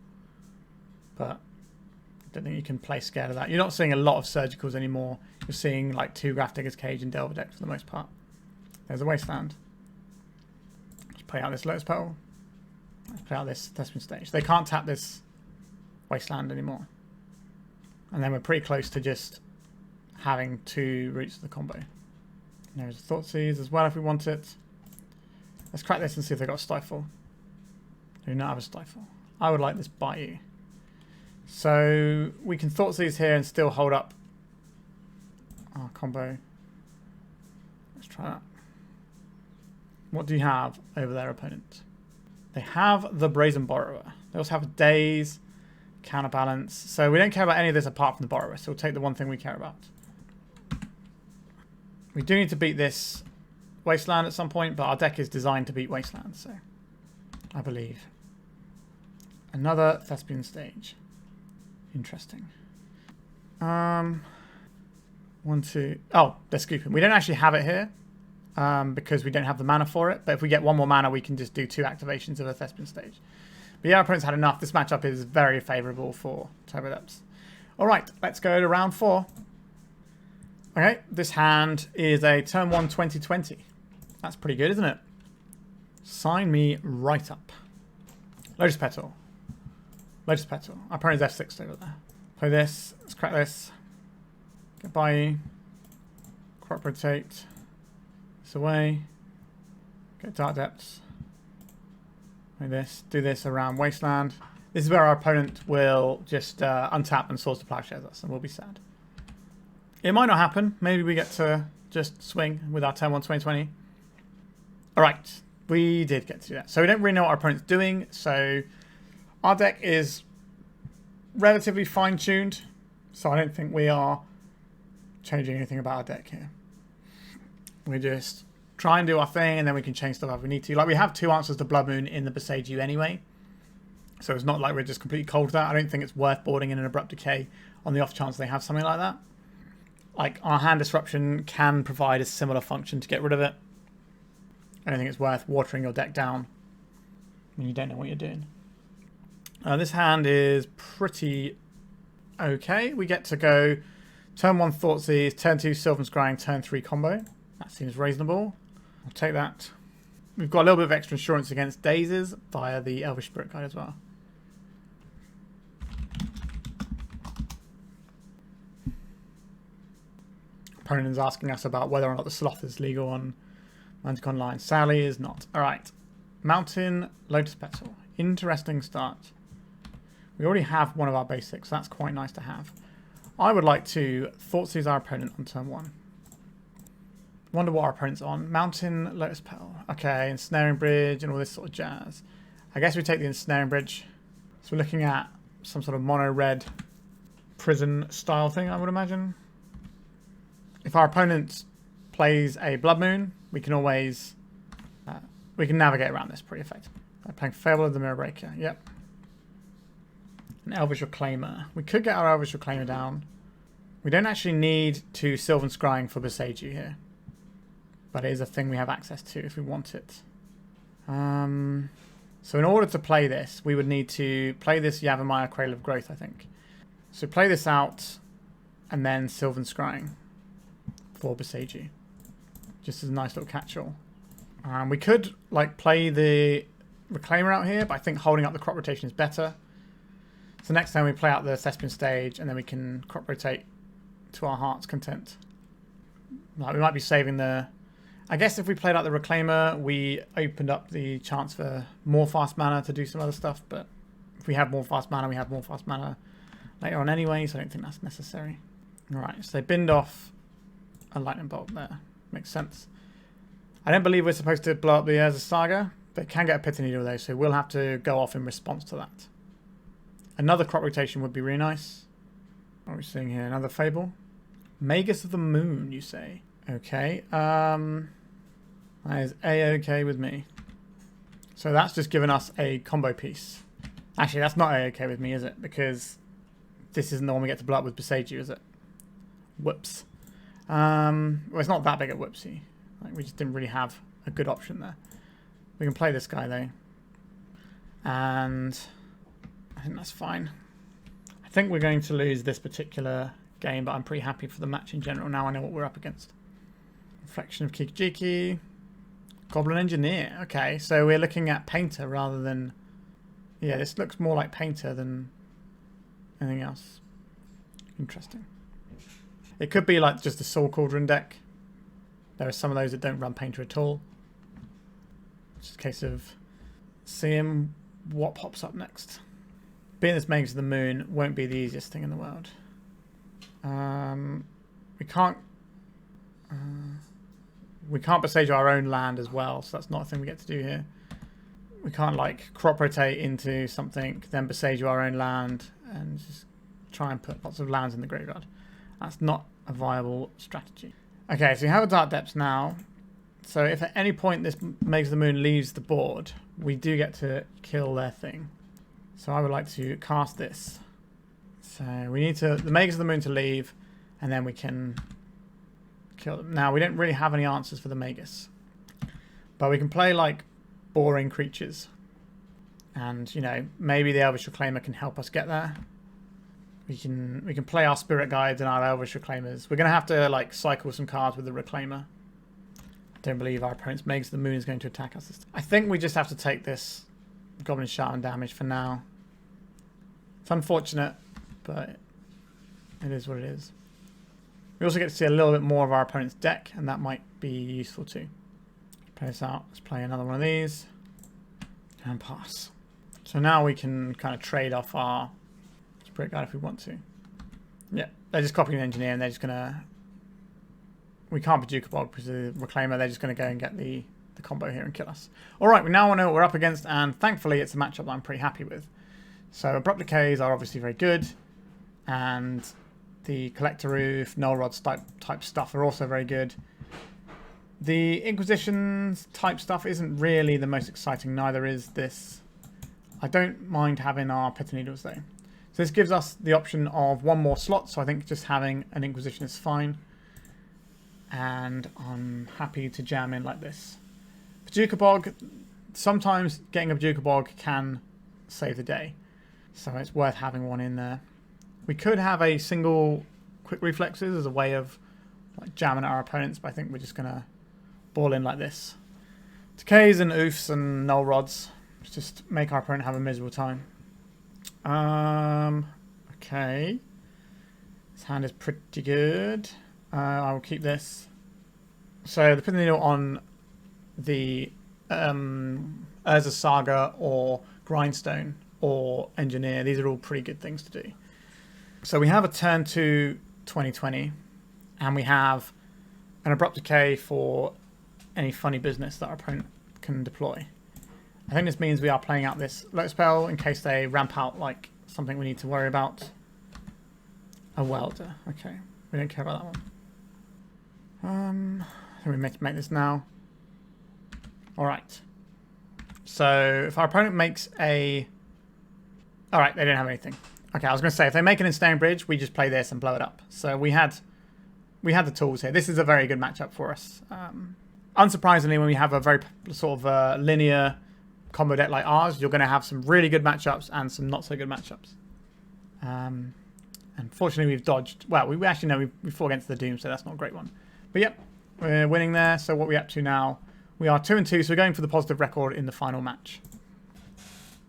Speaker 1: But I don't think you can play scared of that. You're not seeing a lot of surgicals anymore. You're seeing like 2 Grafdigger's Cage and Delver decks for the most part. There's a wasteland. Let's play out this Lotus Petal. Let's play out this Thespian stage. They can't tap this wasteland anymore. And then we're pretty close to just having 2 roots of the combo. There's a Thoughtseize as well if we want it. Let's crack this and see if they've got a stifle. They do not have a stifle. I would like this Bayou. So we can Thoughtseize here and still hold up our combo. Let's try that. What do you have over their opponent? They have the Brazen Borrower. They also have a Daze, Counterbalance. So we don't care about any of this apart from the Borrower. So we'll take the one thing we care about. We do need to beat this Wasteland at some point, but our deck is designed to beat Wasteland, so I believe. Another Thespian stage. Interesting. 1, 2. Oh, they're scooping. We don't actually have it here because we don't have the mana for it, but if we get 1 more mana, we can just do 2 activations of a Thespian stage. But yeah, our opponent's had enough. This matchup is very favourable for Turbodepths. Alright, let's go to round 4. Okay, this hand is a turn 1 2020. That's pretty good, isn't it? Sign me right up. Lotus Petal. Lotus Petal. Our opponent's F6 over there. Play this. Let's crack this. Get Bayou. Crop rotate. This away. Get Dark Depths. Play this. Do this around Wasteland. This is where our opponent will just untap and Swords to Plowshares us, and we'll be sad. It might not happen. Maybe we get to just swing with our turn 1 2020. Alright, we did get to do that. So we don't really know what our opponent's doing. So our deck is relatively fine-tuned. So I don't think we are changing anything about our deck here. We just try and do our thing, and then we can change stuff if we need to. Like, we have 2 answers to Blood Moon in the Boseiju anyway. So it's not like we're just completely cold to that. I don't think it's worth boarding in an Abrupt Decay on the off chance they have something like that. Like, our hand disruption can provide a similar function to get rid of it. I don't think it's worth watering your deck down when you don't know what you're doing. This hand is pretty okay. We get to go turn 1 Thoughtseize, turn 2 Sylvan Scrying, turn 3 combo. That seems reasonable. I'll take that. We've got a little bit of extra insurance against dazes via the Elvish Spirit Guide as well. Opponent is asking us about whether or not the sloth is legal on Magic Online. Sadly, is not. Alright. Mountain, Lotus Petal. Interesting start. We already have one of our basics, so that's quite nice to have. I would like to Thoughtseize our opponent on turn 1. Wonder what our opponent's on. Mountain, Lotus Petal. Okay, Ensnaring Bridge and all this sort of jazz. I guess we take the Ensnaring Bridge. So we're looking at some sort of mono-red prison style thing, I would imagine. If our opponent plays a Blood Moon, we can always we can navigate around this pretty effectively. Playing Fable of the Mirror Breaker. Yep. An Elvish Reclaimer. We could get our Elvish Reclaimer down. We don't actually need to Sylvan Scrying for Boseiju here. But it is a thing we have access to if we want it. So in order to play this, we would need to play this Yavimaya Cradle of Growth, I think. So play this out and then Sylvan Scrying for Boseiju. Just as a nice little catch-all. We could like play the Reclaimer out here, but I think holding up the crop rotation is better. So next time we play out the Thespian stage, and then we can crop rotate to our heart's content. Like we might be saving the... I guess if we played out the Reclaimer, we opened up the chance for more fast mana to do some other stuff, but if we have more fast mana, we have more fast mana later on anyway, so I don't think that's necessary. Alright, so they binned off a lightning bolt there. Makes sense. I don't believe we're supposed to blow up the Urza Saga. They can get a Pithing Needle though, so we'll have to go off in response to that. Another crop rotation would be really nice. What are we seeing here? Another Fable? Magus of the Moon, you say? Okay. That is A-OK with me. So that's just given us a combo piece. Actually, that's not A-OK with me, is it? Because this isn't the one we get to blow up with Boseiju, is it? Whoops. Well, it's not that big a whoopsie. Like, we just didn't really have a good option there. We can play this guy, though. And I think that's fine. I think we're going to lose this particular game, but I'm pretty happy for the match in general. Now I know what we're up against. Reflection of Kikijiki. Goblin Engineer. Okay, so we're looking at Painter rather than... Yeah, this looks more like Painter than anything else. Interesting. It could be like just a Soul Cauldron deck. There are some of those that don't run Painter at all. It's just a case of seeing what pops up next. Being this Magus of the Moon won't be the easiest thing in the world. We can't Boseiju our own land as well, so that's not a thing we get to do here. We can't like crop rotate into something, then Boseiju our own land, and just try and put lots of lands in the graveyard. That's not a viable strategy. Okay, so you have a Dark Depths now. So if at any point this Magus of the Moon leaves the board, we do get to kill their thing. So I would like to cast this. So we need the Magus of the Moon to leave, and then we can kill them. Now, we don't really have any answers for the Magus. But we can play, like, boring creatures. And, you know, maybe the Elvish Reclaimer can help us get there. We can play our Spirit Guides and our Elvish Reclaimers. We're going to have to, like, cycle some cards with the Reclaimer. I don't believe our opponent's Magus of the Moon is going to attack us. I think we just have to take this Goblin Shaman damage for now. It's unfortunate, but it is what it is. We also get to see a little bit more of our opponent's deck, and that might be useful too. Play this out. Let's play another one of these. And pass. So now we can kind of trade off our Spirit Guide if we want to. Yeah, they're just copying the Engineer, and they're just going to... We can't Bojuka Bog because of the Reclaimer. They're just going to go and get the combo here and kill us. Alright, we now know what we're up against, and thankfully it's a matchup that I'm pretty happy with. So Abrupt Decays are obviously very good, and the Collector Ouphe, Null Rod type stuff are also very good. The Inquisition type stuff isn't really the most exciting, neither is this. I don't mind having our Pithing Needles though. So this gives us the option of one more slot, so I think just having an Inquisition is fine. And I'm happy to jam in like this. Bojuka Bog, sometimes getting a Bojuka Bog can save the day. So it's worth having one in there. We could have a single quick Reflexes as a way of like jamming at our opponents, but I think we're just going to ball in like this. Decays and Ouphes and Null Rods just make our opponent have a miserable time. Okay. This hand is pretty good. I will keep this. So the Pithing Needle on the Urza Saga or Grindstone or Engineer, these are all pretty good things to do. So we have a turn to 2020, and we have an Abrupt Decay for any funny business that our opponent can deploy. I think this means we are playing out this Lotus Petal in case they ramp out like something we need to worry about. A Welder. Okay, we don't care about that one. I think we make this now. Alright. So if our opponent makes a... Alright, they don't have anything. Okay, I was going to say, if they make an Ensnaring Bridge, we just play this and blow it up. So we had the tools here. This is a very good matchup for us. Unsurprisingly, when we have a very sort of linear combo deck like ours, you're going to have some really good matchups and some not so good matchups. Unfortunately, we've dodged... Well, we actually know we fought against the Doom, so that's not a great one. But yep, we're winning there. So what are we up to now? We are 2-2, so we're going for the positive record in the final match.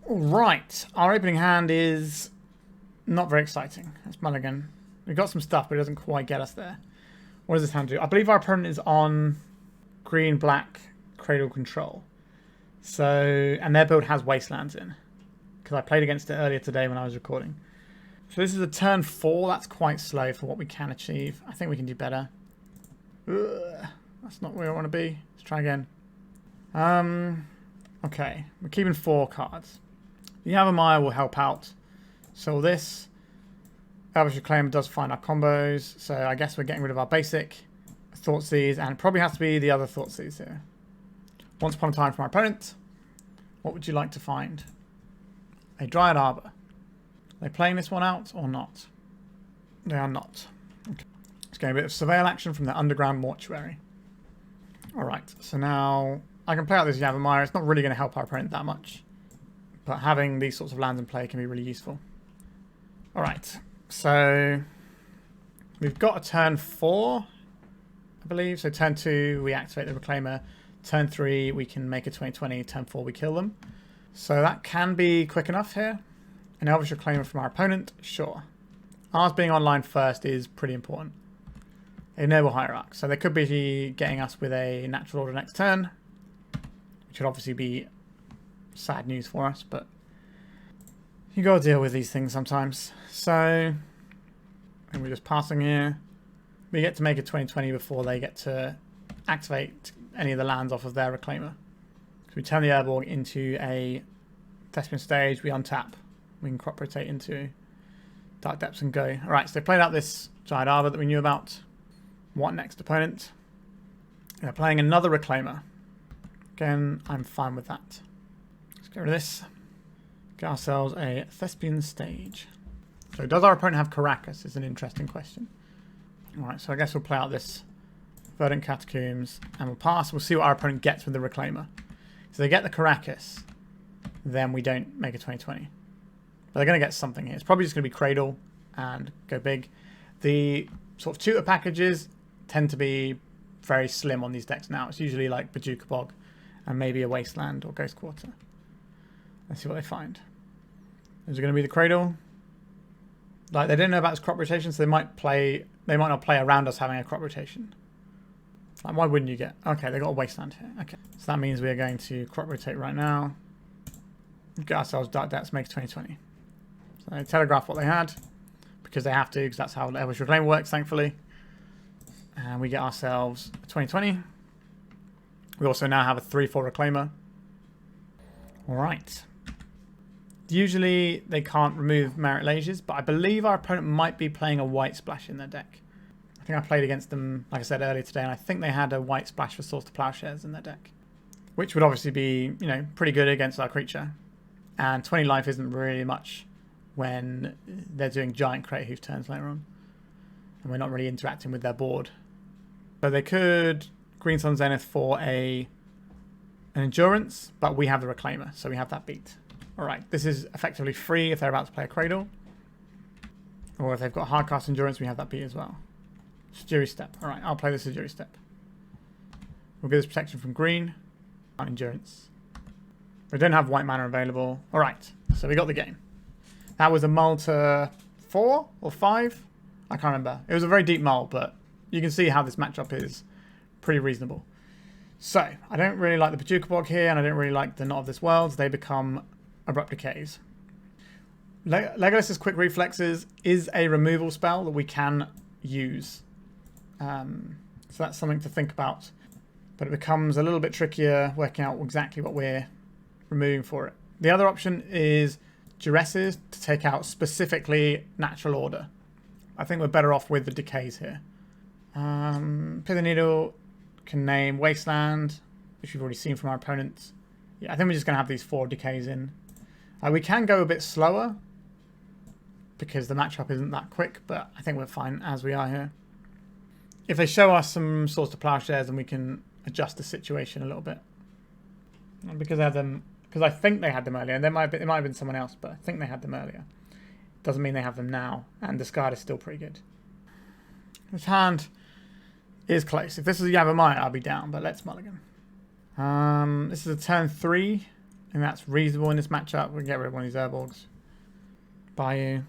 Speaker 1: Alright, our opening hand is not very exciting. That's mulligan. We've got some stuff, but it doesn't quite get us there. What does this hand do? I believe our opponent is on green-black Cradle control. So, and their build has Wastelands in. Because I played against it earlier today when I was recording. So this is a turn 4. That's quite slow for what we can achieve. I think we can do better. Ugh, that's not where I want to be. Let's try again. Okay, we're keeping 4 cards. The Yavimaya will help out. So this Elvish Reclaimer does find our combos. So I guess we're getting rid of our basic Thoughtseize, and it probably has to be the other Thoughtseize here. Once upon a time from our opponent, what would you like to find? A Dryad Arbor. Are they playing this one out or not? They are not. Okay. Let's get a bit of surveil action from the underground mortuary. Alright, so now I can play out this Yavimaya. It's not really going to help our opponent that much, but having these sorts of lands in play can be really useful. Alright, so we've got a turn 4, I believe. So turn 2, we activate the Reclaimer. Turn 3, we can make a 20/20. Turn 4, we kill them. So that can be quick enough here. An Elvish Reclaimer from our opponent, sure. Ours being online first is pretty important. A Noble Hierarch. So they could be getting us with a Natural Order next turn, which would obviously be sad news for us, but you got to deal with these things sometimes. So and we're just passing here. We get to make a 20/20 before they get to activate any of the lands off of their Reclaimer. So we turn the Urborg into a Thespian stage, we untap. We can crop rotate into Dark Depths and go. Alright, so they played out this Giant Arbor that we knew about. What next, opponent? They're playing another Reclaimer. Again, I'm fine with that. Let's get rid of this. Get ourselves a Thespian stage. So does our opponent have Caracas is an interesting question. Alright, so I guess we'll play out this Verdant Catacombs and we'll pass. We'll see what our opponent gets with the Reclaimer. So they get the Caracas, then we don't make a 20/20. But they're going to get something here. It's probably just going to be Cradle and go big. The sort of tutor packages tend to be very slim on these decks now. It's usually like Bojuka Bog and maybe a Wasteland or Ghost Quarter. Let's see what they find. Is it going to be the Cradle? Like, they don't know about this crop rotation, so they might not play around us having a crop rotation. Like, why wouldn't you get? Okay, they got a Wasteland here. Okay, so that means we are going to crop rotate right now. Get ourselves Dark Depths, make a 20/20. So they telegraph what they had because they have to, because that's how Elvish Reclaimer works, thankfully. And we get ourselves a 20/20. We also now have a 3/4 Reclaimer. Alright. Usually they can't remove Merit Lages, but I believe our opponent might be playing a White Splash in their deck. I think I played against them, like I said earlier today, and I think they had a White Splash for Source to Plowshares in their deck, which would obviously be, you know, pretty good against our creature. And 20 life isn't really much when they're doing giant Cradle Ouphe turns later on, and we're not really interacting with their board. So they could Green Sun Zenith for an Endurance, but we have the Reclaimer, so we have that beat. Alright, this is effectively free if they're about to play a Cradle. Or if they've got Hardcast Endurance, we have that beat as well. Sejiri Steppe. Alright, I'll play the Sejiri Steppe. We'll get this protection from green. Endurance. We don't have white mana available. Alright, so we got the game. That was a mull to 4 or 5? I can't remember. It was a very deep mull, but you can see how this matchup is pretty reasonable. So, I don't really like the Bojuka Bog here, and I don't really like the Not of This World. They become Abrupt Decays. Legolas's Quick Reflexes is a removal spell that we can use. So that's something to think about. But it becomes a little bit trickier working out exactly what we're removing for it. The other option is Duresses to take out specifically Natural Order. I think we're better off with the Decays here. Pithing Needle can name Wasteland, which we've already seen from our opponents. Yeah, I think we're just going to have these 4 Decays in. We can go a bit slower because the matchup isn't that quick, but I think we're fine as we are here. If they show us some Swords to Plowshares, then we can adjust the situation a little bit. Because they have them, because I think they had them earlier, and it might have been someone else, but I think they had them earlier. Doesn't mean they have them now, and discard is still pretty good. This hand is close. If this was a Yavimaya, I'd be down, but let's mulligan. This is a turn 3, and that's reasonable in this matchup. We can get rid of one of these Urborgs. Bayou.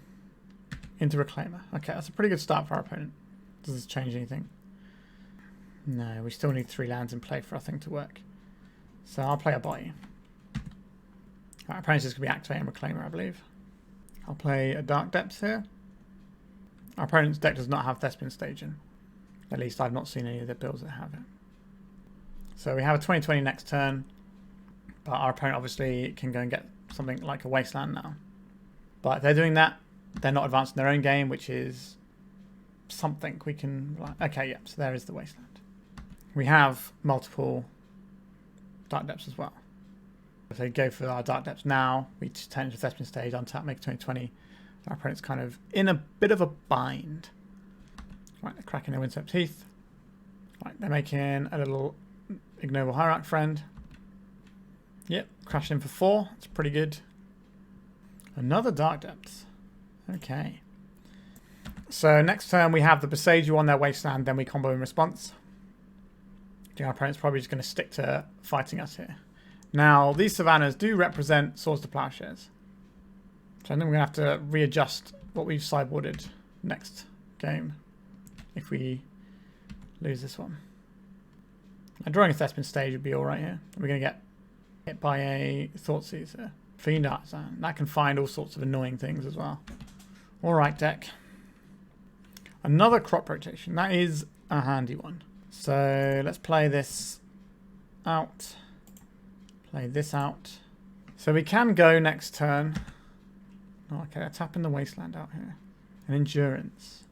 Speaker 1: Into Reclaimer. Okay, that's a pretty good start for our opponent. Does this change anything? No, we still need 3 lands in play for our thing to work. So I'll play a Bayou. Our opponent's just going to be activating Reclaimer, I believe. I'll play a Dark Depths here. Our opponent's deck does not have Thespian staging. At least I've not seen any of the builds that have it. So we have a 2020 next turn. But our opponent obviously can go and get something like a Wasteland now. But if they're doing that, they're not advancing their own game, which is something we can... Okay, yeah, so there is the Wasteland. We have multiple Dark Depths as well. If they go for our Dark Depths now, we turn into Thespian stage, untap, make 2020. Our opponent's kind of in a bit of a bind. Right, they're cracking their Windswept Teeth. Right, they're making a little ignoble Hierarch friend. Yep, crashing in for 4. That's pretty good. Another Dark Depths. Okay. So next turn we have the Boseiju on their Wasteland, then we combo in response. I think our opponent's probably just going to stick to fighting us here. Now, these Savannas do represent Swords to Plowshares. So I think we're going to have to readjust what we've sideboarded next game if we lose this one. Now, drawing a Thespian stage would be alright here. We're going to get hit by a Thoughtseize here. Fiend Artisan. That can find all sorts of annoying things as well. Alright, deck. Another crop rotation. That is a handy one. So let's play this out. Play this out. So we can go next turn. Oh, okay, let's tap in the Wasteland out here. An Endurance.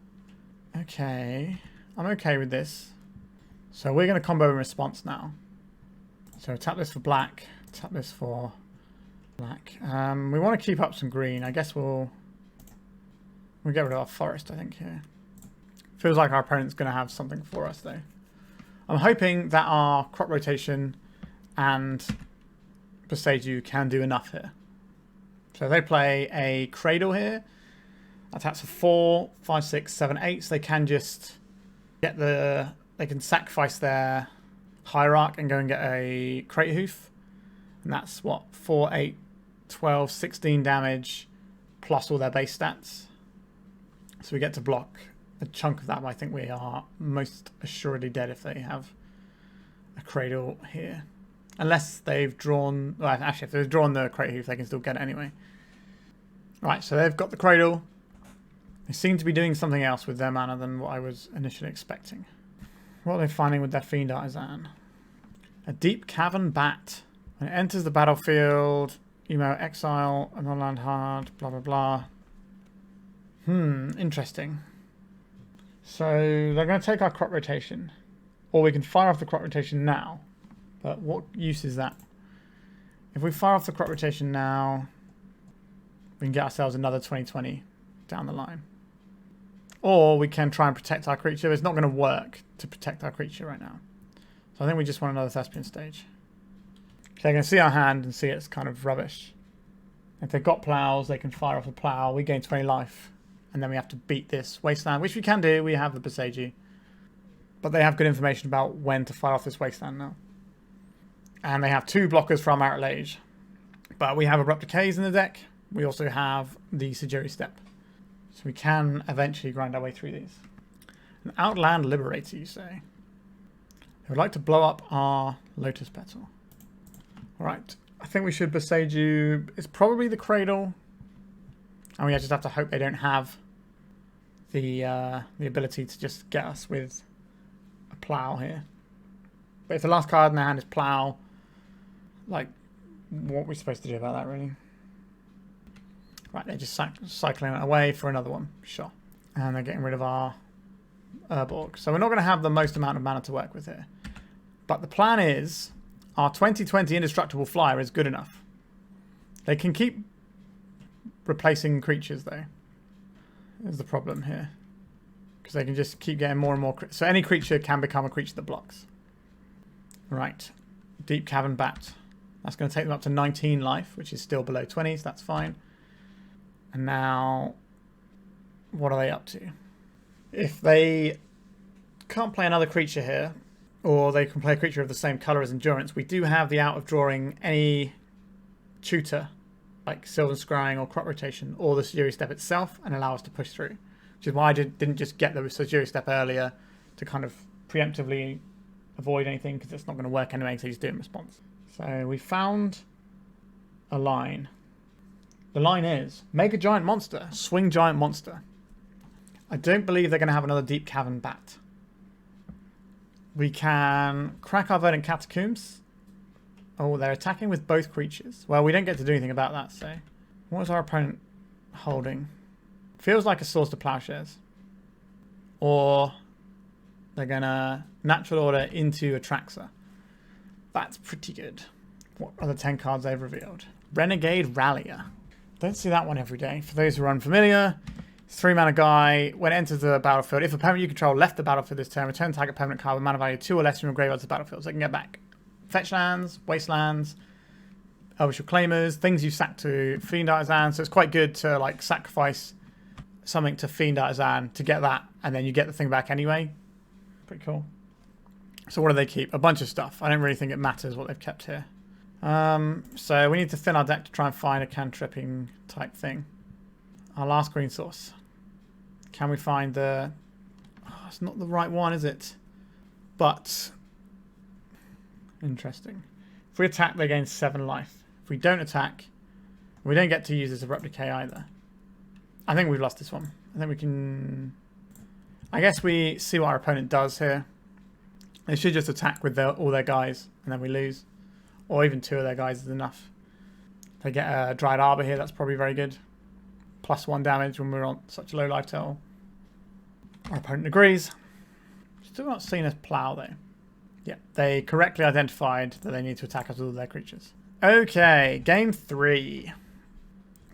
Speaker 1: Okay. I'm okay with this. So we're going to combo in response now. So tap this for black. Tap this for black. We want to keep up some green. I guess we'll get rid of our forest, I think, here. Feels like our opponent's going to have something for us, though. I'm hoping that our crop rotation and Boseiju can do enough here. So they play a Cradle here. Attacks for 4, 5, 6, 7, 8. So they can just get the... They can sacrifice their Hierarch and go and get a Cradle Ouphe. And that's, what, 4, 8, 12, 16 damage plus all their base stats. So we get to block a chunk of that, but I think we are most assuredly dead if they have a Cradle here. Unless they've drawn... Well, actually, if they've drawn the Cradle Ouphe, they can still get it anyway. Right, so they've got the Cradle. They seem to be doing something else with their mana than what I was initially expecting. What are they finding with their Fiend Artisan? A Deep Cavern Bat. When it enters the battlefield, you may exile a non-land hard, blah, blah, blah. Interesting. So they're going to take our crop rotation. Or we can fire off the crop rotation now. But what use is that? If we fire off the crop rotation now, we can get ourselves another 2020 down the line. Or we can try and protect our creature. It's not going to work to protect our creature right now. So I think we just want another Thespian stage. So they can see our hand and see it's kind of rubbish. If they've got plows, they can fire off a plow. We gain 20 life. And then we have to beat this Wasteland, which we can do. We have the Boseiju. But they have good information about when to fire off this Wasteland now. And they have 2 blockers from our Age. But we have Abrupt Decays in the deck. We also have the Sejiri Steppe. So we can eventually grind our way through these. An Outland Liberator, you say? They would like to blow up our Lotus Petal. Alright. I think we should Boseiju. It's probably the Cradle. And we just have to hope they don't have the ability to just get us with a plow here. But if the last card in their hand is plow, like, what are we supposed to do about that, really? Right, they're just cycling it away for another one. Sure. And they're getting rid of our Urborg. So we're not going to have the most amount of mana to work with here. But the plan is, our 2020 Indestructible Flyer is good enough. They can keep replacing creatures, though. Is the problem here. Because they can just keep getting more and more... So any creature can become a creature that blocks. Right. Deep Cavern Bat. That's going to take them up to 19 life, which is still below 20, so that's fine. And now, what are they up to? If they can't play another creature here, or they can play a creature of the same colour as Endurance. We do have the out of drawing any tutor, like Sylvan Scrying or Crop Rotation, or the Sejiri Steppe itself, and allow us to push through. Which is why I didn't just get the Sejiri Steppe earlier to kind of preemptively avoid anything, because it's not going to work anyway, because he's doing response. So we found a line. The line is make a giant monster, swing giant monster. I don't believe they're going to have another Deep Cavern Bat. We can crack our Verdant Catacombs. Oh, they're attacking with both creatures. Well, we don't get to do anything about that, so. What is our opponent holding? Feels like a Swords to Plowshares. Or they're going to Natural Order into Atraxa. That's pretty good. What are the 10 cards they've revealed? Renegade Rallier. Don't see that one every day. For those who are unfamiliar, it's 3-mana guy. When it enters the battlefield, if a permanent you control left the battlefield this turn, return target permanent card with mana value 2 or less from your graveyard to the battlefield, so it can get back fetch lands, wastelands, Elvish Reclaimers, things you sack to Fiend Artisan. So it's quite good to like sacrifice something to Fiend Artisan to get that, and then you get the thing back anyway. Pretty cool. So what do they keep? A bunch of stuff. I don't really think it matters what they've kept here. So we need to thin our deck to try and find a cantripping type thing. Our last green source. Can we find the... Oh, it's not the right one, is it? But... Interesting. If we attack, they gain 7 life. If we don't attack, we don't get to use this Abrupt Decay either. I think we've lost this one. I think we can... I guess we see what our opponent does here. They should just attack with all their guys, and then we lose. Or even 2 of their guys is enough. They get a Dried Arbor here, that's probably very good. +1 damage when we're on such a low life total. Our opponent agrees. Still not seen as plow though. Yeah, they correctly identified that they need to attack us with all their creatures. Okay, game 3.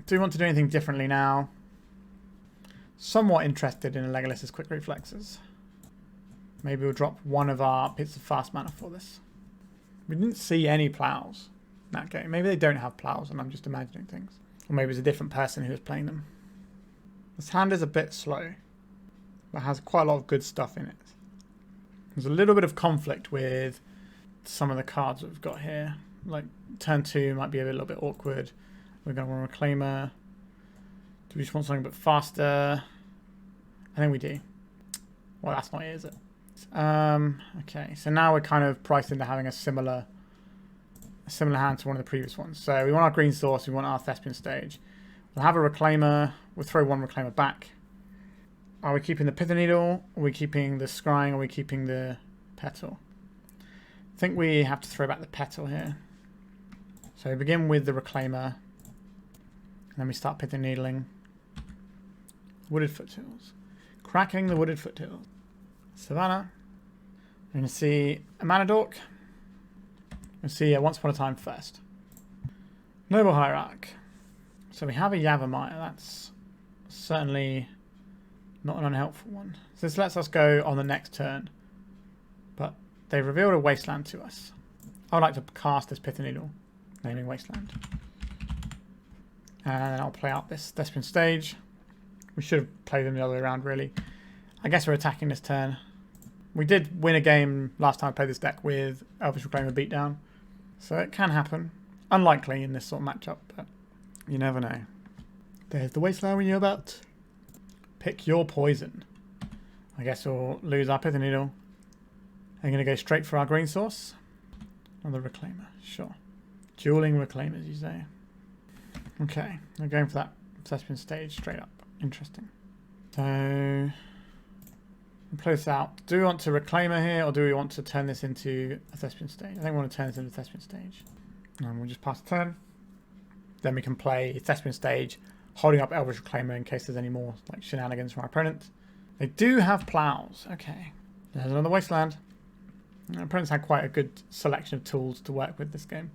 Speaker 1: Do we want to do anything differently now? Somewhat interested in Legolas's quick reflexes. Maybe we'll drop one of our bits of fast mana for this. We didn't see any plows in that game. Maybe they don't have plows and I'm just imagining things. Or maybe it's a different person who was playing them. This hand is a bit slow, but has quite a lot of good stuff in it. There's a little bit of conflict with some of the cards that we've got here. Like turn 2 might be a little bit awkward. We're going to want a Reclaimer. Do we just want something a bit faster? I think we do. Well, that's not it, is it? Okay, so now we're kind of priced into having a similar hand to one of the previous ones. So we want our green source, we want our Thespian stage. We'll have a Reclaimer, we'll throw one Reclaimer back. Are we keeping the Pithing Needle? Are we keeping the Scrying? Are we keeping the Petal? I think we have to throw back the Petal here. So we begin with the Reclaimer. And then we start Pithing Needling. Wooded Foothills. Cracking the Wooded Foothills. Savannah. We're going to see a Mana Dork. We'll see a Once Upon a Time first. Noble Hierarch. So we have a Yavimaya. That's certainly not an unhelpful one. So this lets us go on the next turn. But they've revealed a Wasteland to us. I would like to cast this Pithing Needle, naming Wasteland. And then I'll play out this Thespian stage. We should have played them the other way around, really. I guess we're attacking this turn. We did win a game last time I played this deck with Elvish Reclaimer beatdown. So it can happen. Unlikely in this sort of matchup, but you never know. There's the Wasteland we knew about. Pick your poison. I guess we'll lose our Pithing Needle. I'm going to go straight for our green source. Another Reclaimer, sure. Dueling Reclaimers, you say. Okay, we're going for that Thespian stage straight up. Interesting. So, we'll play this out. Do we want to Reclaimer here, or do we want to turn this into a Thespian stage? I think we want to turn this into a Thespian stage. And we'll just pass the turn. Then we can play Thespian stage, holding up Elvish Reclaimer in case there's any more like shenanigans from our opponent. They do have plows. Okay. There's another Wasteland. Our opponents had quite a good selection of tools to work with this game.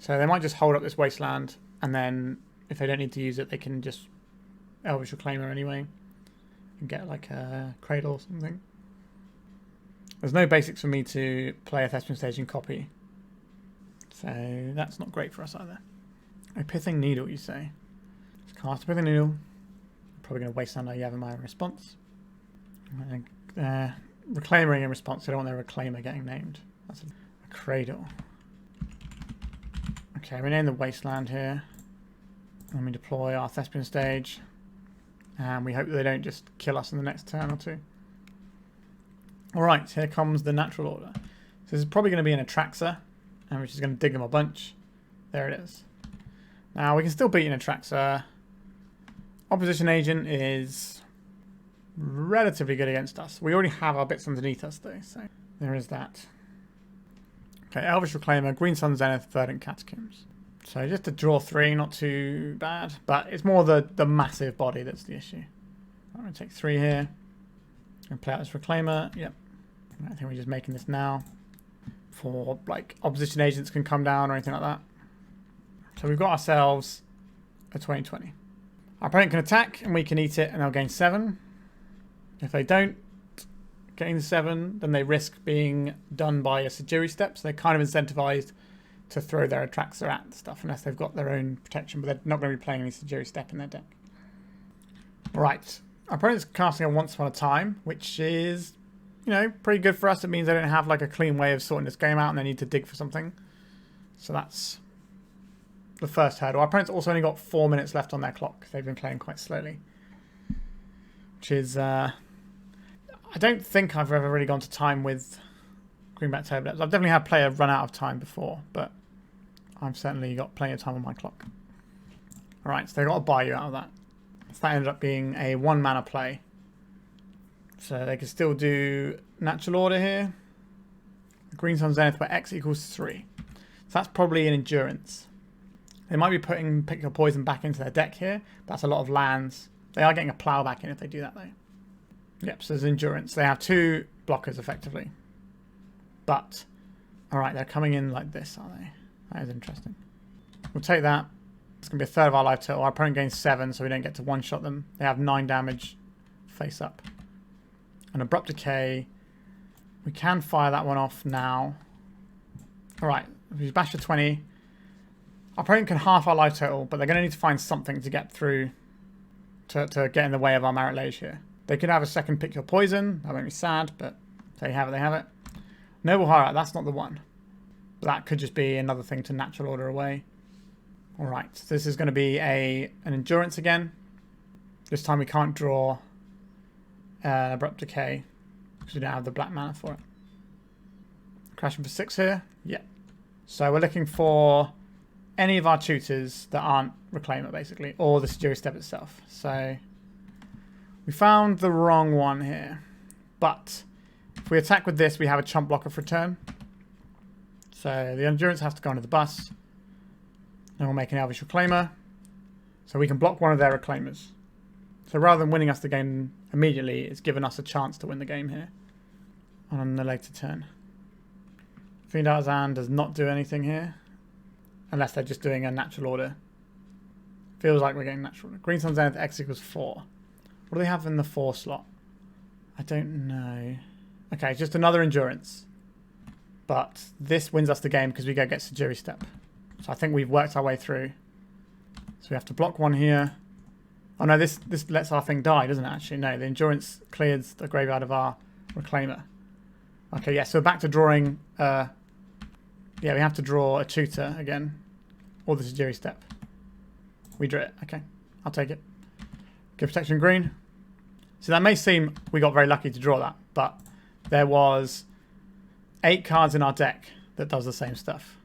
Speaker 1: So they might just hold up this Wasteland, and then if they don't need to use it, they can just Elvish Reclaimer anyway and get like a Cradle or something. There's no basics for me to play a Thespian stage and copy, so that's not great for us either. A Pithing Needle, you say? Let's cast a Pithing Needle. Probably going to Wasteland our Yavimaya in response. reclaiming in response. They don't want their reclaimer getting named. That's a Cradle. Okay, we name the Wasteland here. And we deploy our Thespian stage. And we hope that they don't just kill us in the next turn or two. Alright, here comes the natural order. So this is probably going to be an Atraxa, and we're just going to dig them a bunch. There it is. Now we can still beat an Atraxa. Opposition agent is relatively good against us. We already have our bits underneath us though, so there is that. Okay, Elvish Reclaimer, Green Sun Zenith, Verdant Catacombs. So just to draw 3, not too bad, but it's more the massive body that's the issue. I'm going to take 3 here and play out this Reclaimer. Yep. I think we're just making this now for like opposition agents can come down or anything like that. So we've got ourselves a 20/20. Our opponent can attack and we can eat it and they'll gain 7. If they don't gain 7, then they risk being done by a Sejiri Steppe. So they're kind of incentivized to throw their Atraxa at stuff unless they've got their own protection, but they're not going to be playing any Sejiri Steppe in their deck. Right. Our opponent's casting a Once Upon a Time, which is, you know, pretty good for us. It means they don't have like a clean way of sorting this game out and they need to dig for something. So that's the first hurdle. Our opponent's also only got 4 minutes left on their clock. They've been playing quite slowly. Which is, I don't think I've ever really gone to time with Greenback Turbodepths. I've definitely had player run out of time before, but I've certainly got plenty of time on my clock. Alright, so they got a Bayou out of that. So that ended up being a 1 mana play. So they can still do natural order here. Green Sun Zenith where X equals 3. So that's probably an endurance. They might be putting Pick Your Poison back into their deck here. That's a lot of lands. They are getting a plow back in if they do that though. Yep, so there's endurance. They have 2 blockers effectively. But, alright, they're coming in like this, are they? That is interesting. We'll take that. It's going to be a third of our life total. Our opponent gains 7, so we don't get to one-shot them. They have 9 damage face up. An Abrupt Decay. We can fire that one off now. Alright, if we bash for 20. Our opponent can half our life total, but they're going to need to find something to get through to get in the way of our Merit Lage here. They could have a second Pick Your Poison. That won't be sad, but there you have it, they have it. Noble Highlight, that's not the one. But that could just be another thing to natural order away. Alright, so this is going to be an endurance again. This time we can't draw Abrupt Decay because we don't have the black mana for it. Crashing for 6 here. Yeah. So we're looking for any of our tutors that aren't Reclaimer basically, or the Sejiri Steppe itself. So we found the wrong one here. But if we attack with this, we have a chump blocker for a turn. So the endurance has to go under the bus. And we'll make an Elvish Reclaimer. So we can block one of their Reclaimers. So rather than winning us the game immediately, it's given us a chance to win the game here. On the later turn. Fiend Artisan does not do anything here. Unless they're just doing a natural order. Feels like we're getting natural order. Green Sun Zenith X equals 4. What do they have in the 4 slot? I don't know. Okay, just another endurance. But this wins us the game because we go get Sejiri Steppe. So I think we've worked our way through. So we have to block one here. Oh no, this lets our thing die, doesn't it actually? No, the endurance clears the graveyard of our Reclaimer. Okay, yeah, so we're back to drawing... yeah, we have to draw a tutor again. Or the Sejiri Steppe. We drew it. Okay, I'll take it. Give protection green. So that may seem we got very lucky to draw that, but there was 8 cards in our deck that does the same stuff.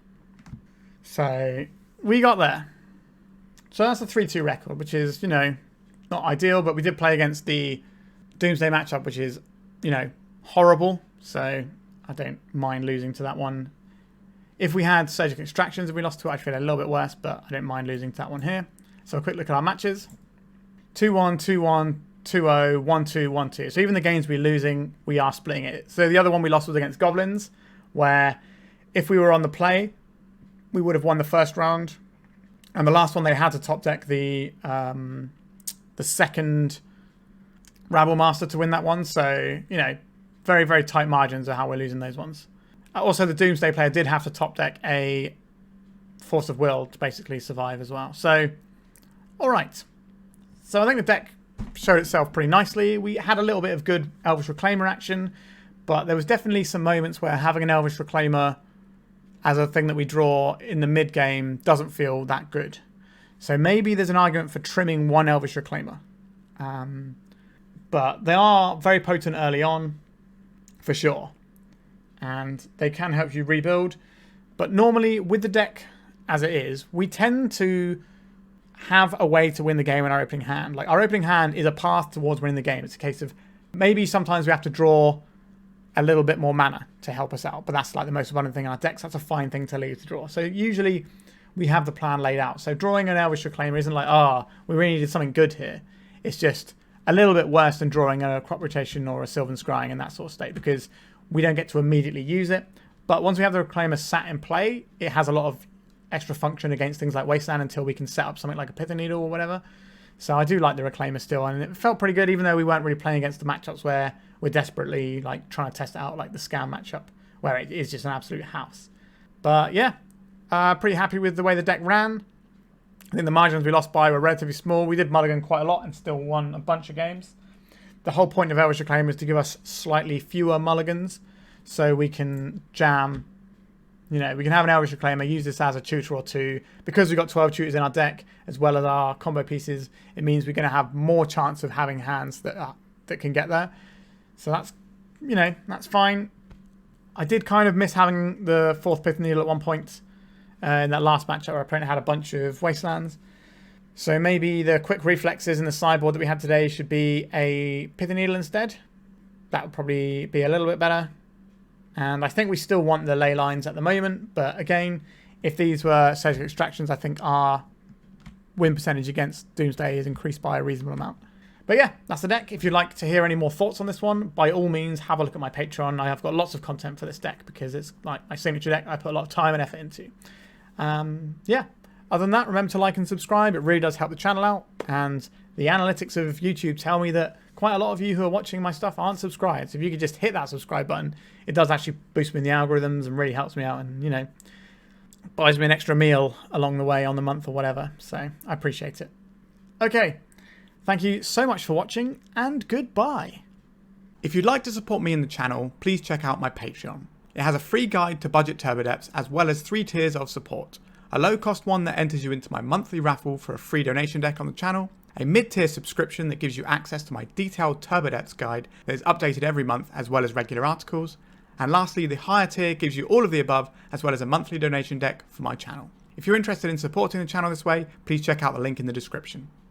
Speaker 1: So we got there. So that's a 3-2 record, which is, you know, not ideal, but we did play against the Doomsday matchup, which is, you know, horrible. So I don't mind losing to that one. If we had Surgical Extractions, if we lost to it, I'd feel a little bit worse, but I don't mind losing to that one here. So a quick look at our matches. 2-1, 2-1, 2-0, 1-2, 1-2. So even the games we're losing, we are splitting it. So the other one we lost was against Goblins, where if we were on the play, we would have won the first round. And the last one, they had to top deck the second Rabble Master to win that one. So, you know, very, very tight margins are how we're losing those ones. Also, the Doomsday player did have to top deck a Force of Will to basically survive as well. So, all right. So I think the deck showed itself pretty nicely. We had a little bit of good Elvish Reclaimer action, But there was definitely some moments where having an Elvish Reclaimer as a thing that we draw in the mid game doesn't feel that good. So maybe there's an argument for trimming one Elvish Reclaimer. But they are very potent early on, for sure. And they can help you rebuild. But normally, with the deck as it is, we tend to have a way to win the game in our opening hand. Like, our opening hand is a path towards winning the game. It's a case of maybe sometimes we have to draw a little bit more mana to help us out. But that's like the most abundant thing in our decks. That's a fine thing to leave to draw. So usually we have the plan laid out. So drawing an Elvish Reclaimer isn't like, we really needed something good here. It's just a little bit worse than drawing a Crop Rotation or a Sylvan Scrying in that sort of state, because we don't get to immediately use it. But once we have the Reclaimer sat in play, it has a lot of extra function against things like Wasteland until we can set up something like a Pithing Needle or whatever. So I do like the Reclaimer still, and it felt pretty good, even though we weren't really playing against the matchups where we're desperately like trying to test it out, like the Scam matchup, where it is just an absolute house. But yeah, pretty happy with the way the deck ran. I think the margins we lost by were relatively small. We did mulligan quite a lot and still won a bunch of games. The whole point of Elvish Reclaimer is to give us slightly fewer mulligans, so we can jam. You know, we can have an Elvish Reclaimer, use this as a tutor or two. Because we've got 12 tutors in our deck, as well as our combo pieces, it means we're going to have more chance of having hands that can get there. So that's, you know, that's fine. I did kind of miss having the 4th Pithing Needle at one point in that last matchup where our opponent had a bunch of Wastelands. So maybe the quick reflexes in the sideboard that we had today should be a Pithing Needle instead. That would probably be a little bit better. And I think we still want the ley lines at the moment. But again, if these were surgical extractions, I think our win percentage against Doomsday is increased by a reasonable amount. But yeah, that's the deck. If you'd like to hear any more thoughts on this one, by all means, have a look at my Patreon. I have got lots of content for this deck because it's like my signature deck I put a lot of time and effort into. Yeah, other than that, remember to like and subscribe. It really does help the channel out. And the analytics of YouTube tell me that quite a lot of you who are watching my stuff aren't subscribed. So if you could just hit that subscribe button, it does actually boost me in the algorithms and really helps me out, and, you know, buys me an extra meal along the way on the month or whatever. So I appreciate it. Okay. Thank you so much for watching, and goodbye. If you'd like to support me in the channel, please check out my Patreon. It has a free guide to budget Turbodepths, as well as 3 tiers of support. A low-cost one that enters you into my monthly raffle for a free donation deck on the channel, a mid-tier subscription that gives you access to my detailed Turbodepths guide that is updated every month, as well as regular articles, and lastly, the higher tier gives you all of the above, as well as a monthly donation deck for my channel. If you're interested in supporting the channel this way, please check out the link in the description.